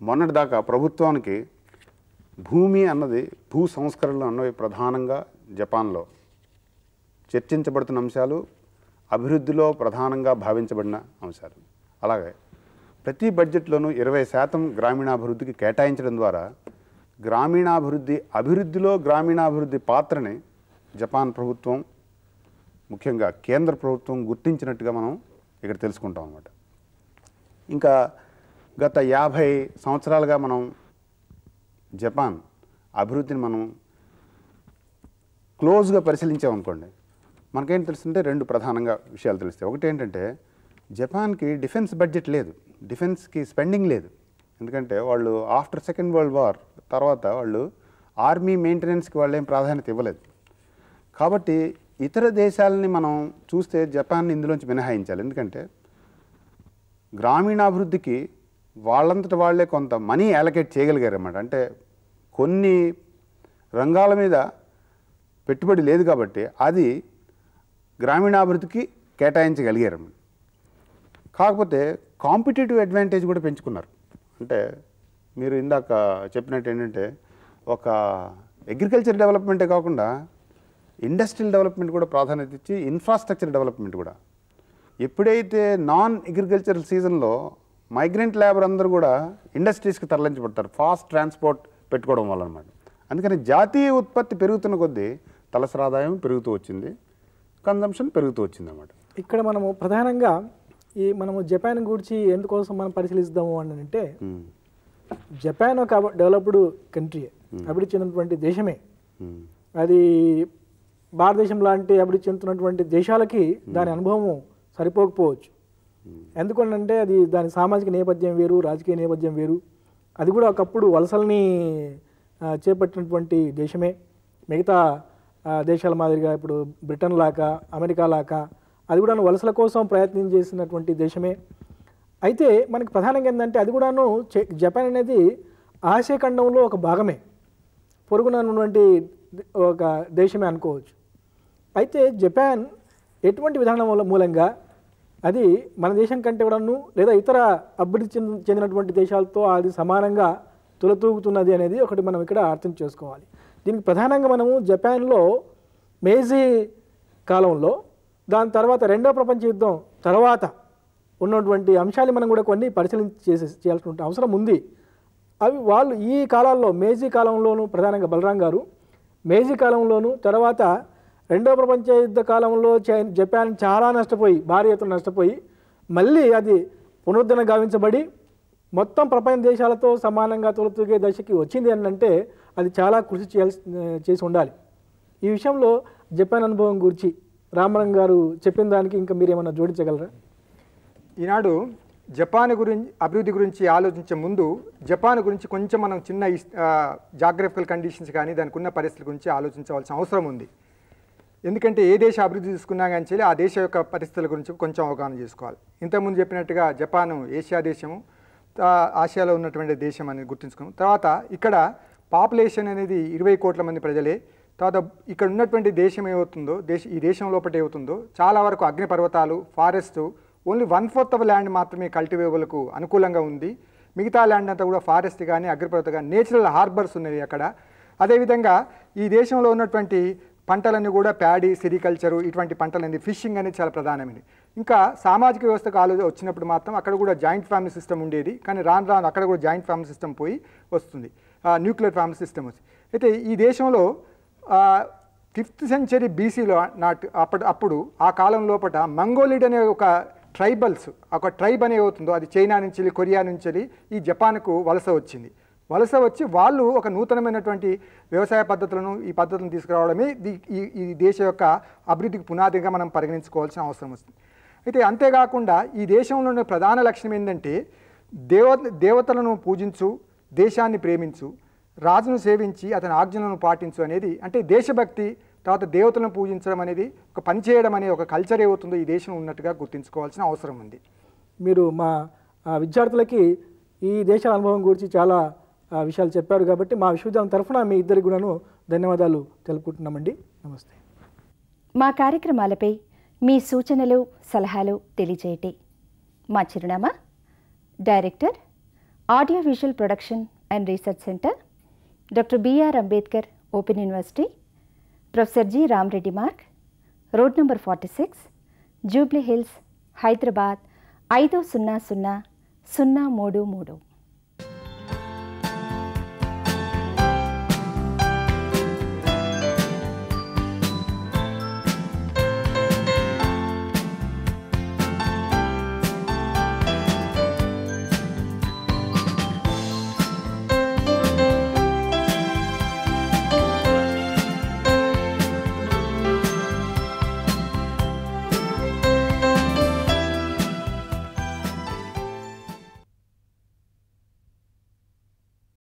మొన్నటిదాకా ప్రభుత్వానికి భూమి అన్నది భూ సంస్కరణలు అన్నవి ప్రధానంగా జపాన్లో చర్చించబడుతున్న అంశాలు, అభివృద్ధిలో ప్రధానంగా భావించబడిన అంశాలు. అలాగే ప్రతి బడ్జెట్లోనూ 20% గ్రామీణాభివృద్ధికి కేటాయించడం ద్వారా అభివృద్ధిలో గ్రామీణాభివృద్ధి పాత్రని జపాన్ ప్రభుత్వం ముఖ్యంగా కేంద్ర ప్రభుత్వం గుర్తించినట్టుగా మనం ఇక్కడ తెలుసుకుంటాం అన్నమాట. ఇంకా గత 50 సంవత్సరాలుగా మనం జపాన్ అభివృద్ధిని మనం క్లోజ్గా పరిశీలించామనుకోండి, మనకేం తెలుస్తుంటే 2 ప్రధానంగా విషయాలు తెలుస్తాయి. ఒకటి ఏంటంటే జపాన్కి డిఫెన్స్ బడ్జెట్ లేదు, డిఫెన్స్కి స్పెండింగ్ లేదు. ఎందుకంటే వాళ్ళు ఆఫ్టర్ సెకండ్ వరల్డ్ వార్ తర్వాత వాళ్ళు ఆర్మీ మెయింటెనెన్స్కి వాళ్ళు ఏం ప్రాధాన్యత ఇవ్వలేదు. కాబట్టి ఇతర దేశాలని మనం చూస్తే జపాన్ని ఇందులోంచి మినహాయించాలి. ఎందుకంటే గ్రామీణాభివృద్ధికి వాళ్ళంతట వాళ్ళే కొంత మనీ అలొకేట్ చేయగలిగారు అన్నమాట. అంటే కొన్ని రంగాల మీద పెట్టుబడి లేదు కాబట్టి అది గ్రామీణాభివృద్ధికి కేటాయించగలిగారు. కాకపోతే కాంపిటేటివ్ అడ్వాంటేజ్ కూడా పెంచుకున్నారు. అంటే మీరు ఇందాక చెప్పినట్టు ఏంటంటే ఒక అగ్రికల్చర్ డెవలప్మెంటే కాకుండా ఇండస్ట్రియల్ డెవలప్మెంట్ కూడా ప్రాధాన్యత ఇచ్చి ఇన్ఫ్రాస్ట్రక్చర్ డెవలప్మెంట్ కూడా. ఎప్పుడైతే నాన్ అగ్రికల్చరల్ సీజన్లో మైగ్రెంట్ లేబర్ అందరూ కూడా ఇండస్ట్రీస్కి తరలించబడతారు, ఫాస్ట్ ట్రాన్స్పోర్ట్ పెట్టుకోవడం వల్ల అన్నమాట. అందుకని జాతీయ ఉత్పత్తి పెరుగుతున్న కొద్దీ తలసరి ఆదాయం పెరుగుతూ వచ్చింది, కన్జంప్షన్ పెరుగుతూ వచ్చింది అన్నమాట. ఇక్కడ మనము ప్రధానంగా ఈ మనము జపాన్ గురించి ఎందుకోసం మనం పరిశీలిస్తాము అని అంటే జపాన్ ఒక డెవలప్డ్ కంట్రీ, అభివృద్ధి చెందినటువంటి దేశమే. అది భారతదేశం లాంటి అభివృద్ధి చెందుతున్నటువంటి దేశాలకి దాని అనుభవం సరిపోకపోవచ్చు. ఎందుకంటే అది దాని సామాజిక నేపథ్యం వేరు, రాజకీయ నేపథ్యం వేరు. అది కూడా ఒకప్పుడు వలసల్ని చేపట్టినటువంటి దేశమే. మిగతా దేశాల మాదిరిగా ఇప్పుడు బ్రిటన్ లాగా, అమెరికా లాగా అది కూడా వలసల కోసం ప్రయత్నం చేసినటువంటి దేశమే. అయితే మనకి ప్రధానంగా ఏంటంటే అది కూడాను జపాన్ అనేది ఆసియా ఖండంలో ఒక భాగమే, పొరుగున ఉన్నటువంటి ఒక దేశమే అనుకోవచ్చు. అయితే జపాన్ ఎటువంటి విధానం మూలంగా అది మన దేశం కంటే కూడాను లేదా ఇతర అభివృద్ధి చెందినటువంటి దేశాలతో అది సమానంగా తులతూగుతున్నది అనేది ఒకటి మనం ఇక్కడ అర్థం చేసుకోవాలి. దీనికి ప్రధానంగా మనము జపాన్లో మేజీ కాలంలో, దాని తర్వాత రెండో ప్రపంచ యుద్ధం తర్వాత ఉన్నటువంటి అంశాలు మనం కూడా కొన్ని చేయాల్సిన అవసరం ఉంది. అవి వాళ్ళు ఈ కాలాల్లో మేజీ కాలంలోనూ ప్రధానంగా బలరాం గారు మేజీ కాలంలోనూ తర్వాత రెండో ప్రపంచ యుద్ధ కాలంలో జపాన్ చాలా నష్టపోయి, భారీ ఎత్తున నష్టపోయి మళ్ళీ అది పునరుద్ధరణ గావించబడి మొత్తం ప్రపంచ దేశాలతో సమానంగా తొలతూగే దశకి వచ్చింది అని అంటే అది చాలా కృషి చేసి ఉండాలి. ఈ విషయంలో జపాన్ అనుభవం గురించి రామరం గారు చెప్పిన దానికి ఇంకా మీరు ఏమైనా జోడించగలరా? ఈనాడు జపాన్ గురించి అభివృద్ధి గురించి ఆలోచించే ముందు జపాన్ గురించి కొంచెం మనం చిన్న జాగ్రఫికల్ కండిషన్స్ కానీ దానికి ఉన్న పరిస్థితుల గురించి ఆలోచించవలసిన అవసరం ఉంది. ఎందుకంటే ఏ దేశ అభివృద్ధి తీసుకున్నా కానీ ఆ దేశం యొక్క పరిస్థితుల గురించి కొంచెం అవగాహన చేసుకోవాలి. ఇంతకుముందు చెప్పినట్టుగా జపాను ఏషియా దేశము, ఆసియాలో ఉన్నటువంటి దేశం అనేది గుర్తుంచుకున్నాం. తర్వాత ఇక్కడ పాపులేషన్ అనేది 20 కోట్ల మంది ప్రజలే. తర్వాత ఇక్కడ ఉన్నటువంటి దేశం ఏమవుతుందో ఈ దేశం లోపల ఏమవుతుందో చాలా వరకు అగ్నిపర్వతాలు, ఫారెస్ట్, ఓన్లీ 1/4 ఆఫ్ ల్యాండ్ మాత్రమే కల్టివేబుల్కు అనుకూలంగా ఉంది. మిగతా ల్యాండ్ అంతా కూడా ఫారెస్ట్ కానీ అగ్నిపర్వతం కానీ నేచురల్ హార్బర్స్ ఉన్నవి అక్కడ. అదేవిధంగా ఈ దేశంలో ఉన్నటువంటి పంటలన్నీ కూడా ప్యాడీ, సెరికల్చరు, ఇటువంటి పంటలు అనేది, ఫిషింగ్ అనేది చాలా ప్రధానమైనది. ఇంకా సామాజిక వ్యవస్థకు వచ్చినప్పుడు మాత్రం అక్కడ కూడా జాయింట్ ఫ్యామిలీ సిస్టమ్ ఉండేది, కానీ రాను రాను అక్కడ కూడా జాయింట్ ఫ్యామిలీ సిస్టమ్ పోయి వస్తుంది, న్యూక్లియర్ ఫ్యామిలీ సిస్టమ్ వస్తుంది. అయితే ఈ దేశంలో 5th సెంచరీ బీసీలో అప్పుడు ఆ కాలం లోపల మంగోలిడ్ అనే ఒక ట్రైబల్స్, ఒక ట్రైబ్ అనే అవుతుందో అది చైనా నుంచి వెళ్ళి, కొరియా నుంచి వెళ్ళి ఈ జపాన్కు వలస వచ్చింది. వలస వచ్చి వాళ్ళు ఒక నూతనమైనటువంటి వ్యవసాయ పద్ధతులను, ఈ పద్ధతులను తీసుకురావడమే ఈ దేశ యొక్క అభివృద్ధికి పునాదిగా మనం పరిగణించుకోవాల్సిన అవసరం వస్తుంది. అయితే అంతేకాకుండా ఈ దేశంలోని ప్రధాన లక్ష్యం ఏంటంటే దేవతలను పూజించు, దేశాన్ని ప్రేమించు, రాజును సేవించి అతని ఆజ్ఞలను పాటించు అనేది, అంటే దేశభక్తి, తర్వాత దేవతలను పూజించడం అనేది, ఒక పని చేయడం అనే ఒక కల్చర్ ఏమవుతుందో ఈ దేశం ఉన్నట్టుగా గుర్తుంచుకోవాల్సిన అవసరం ఉంది. మీరు మా విద్యార్థులకి ఈ దేశాల అనుభవం గురించి చాలా విషయాలు చెప్పారు కాబట్టి మా విశ్వవిద్యాలయం తరఫున మీ ఇద్దరికి కూడాను ధన్యవాదాలు తెలుపుకుంటున్నామండి. నమస్తే. మా కార్యక్రమాలపై మీ సూచనలు, సలహాలు తెలియజేయండి. మా చిరునామా: director, audio visual production and research centre, doctor BR Ambedkar open university, professor G Ramareddy Marg, road number 46, Jubilee Hills, Hyderabad 500003.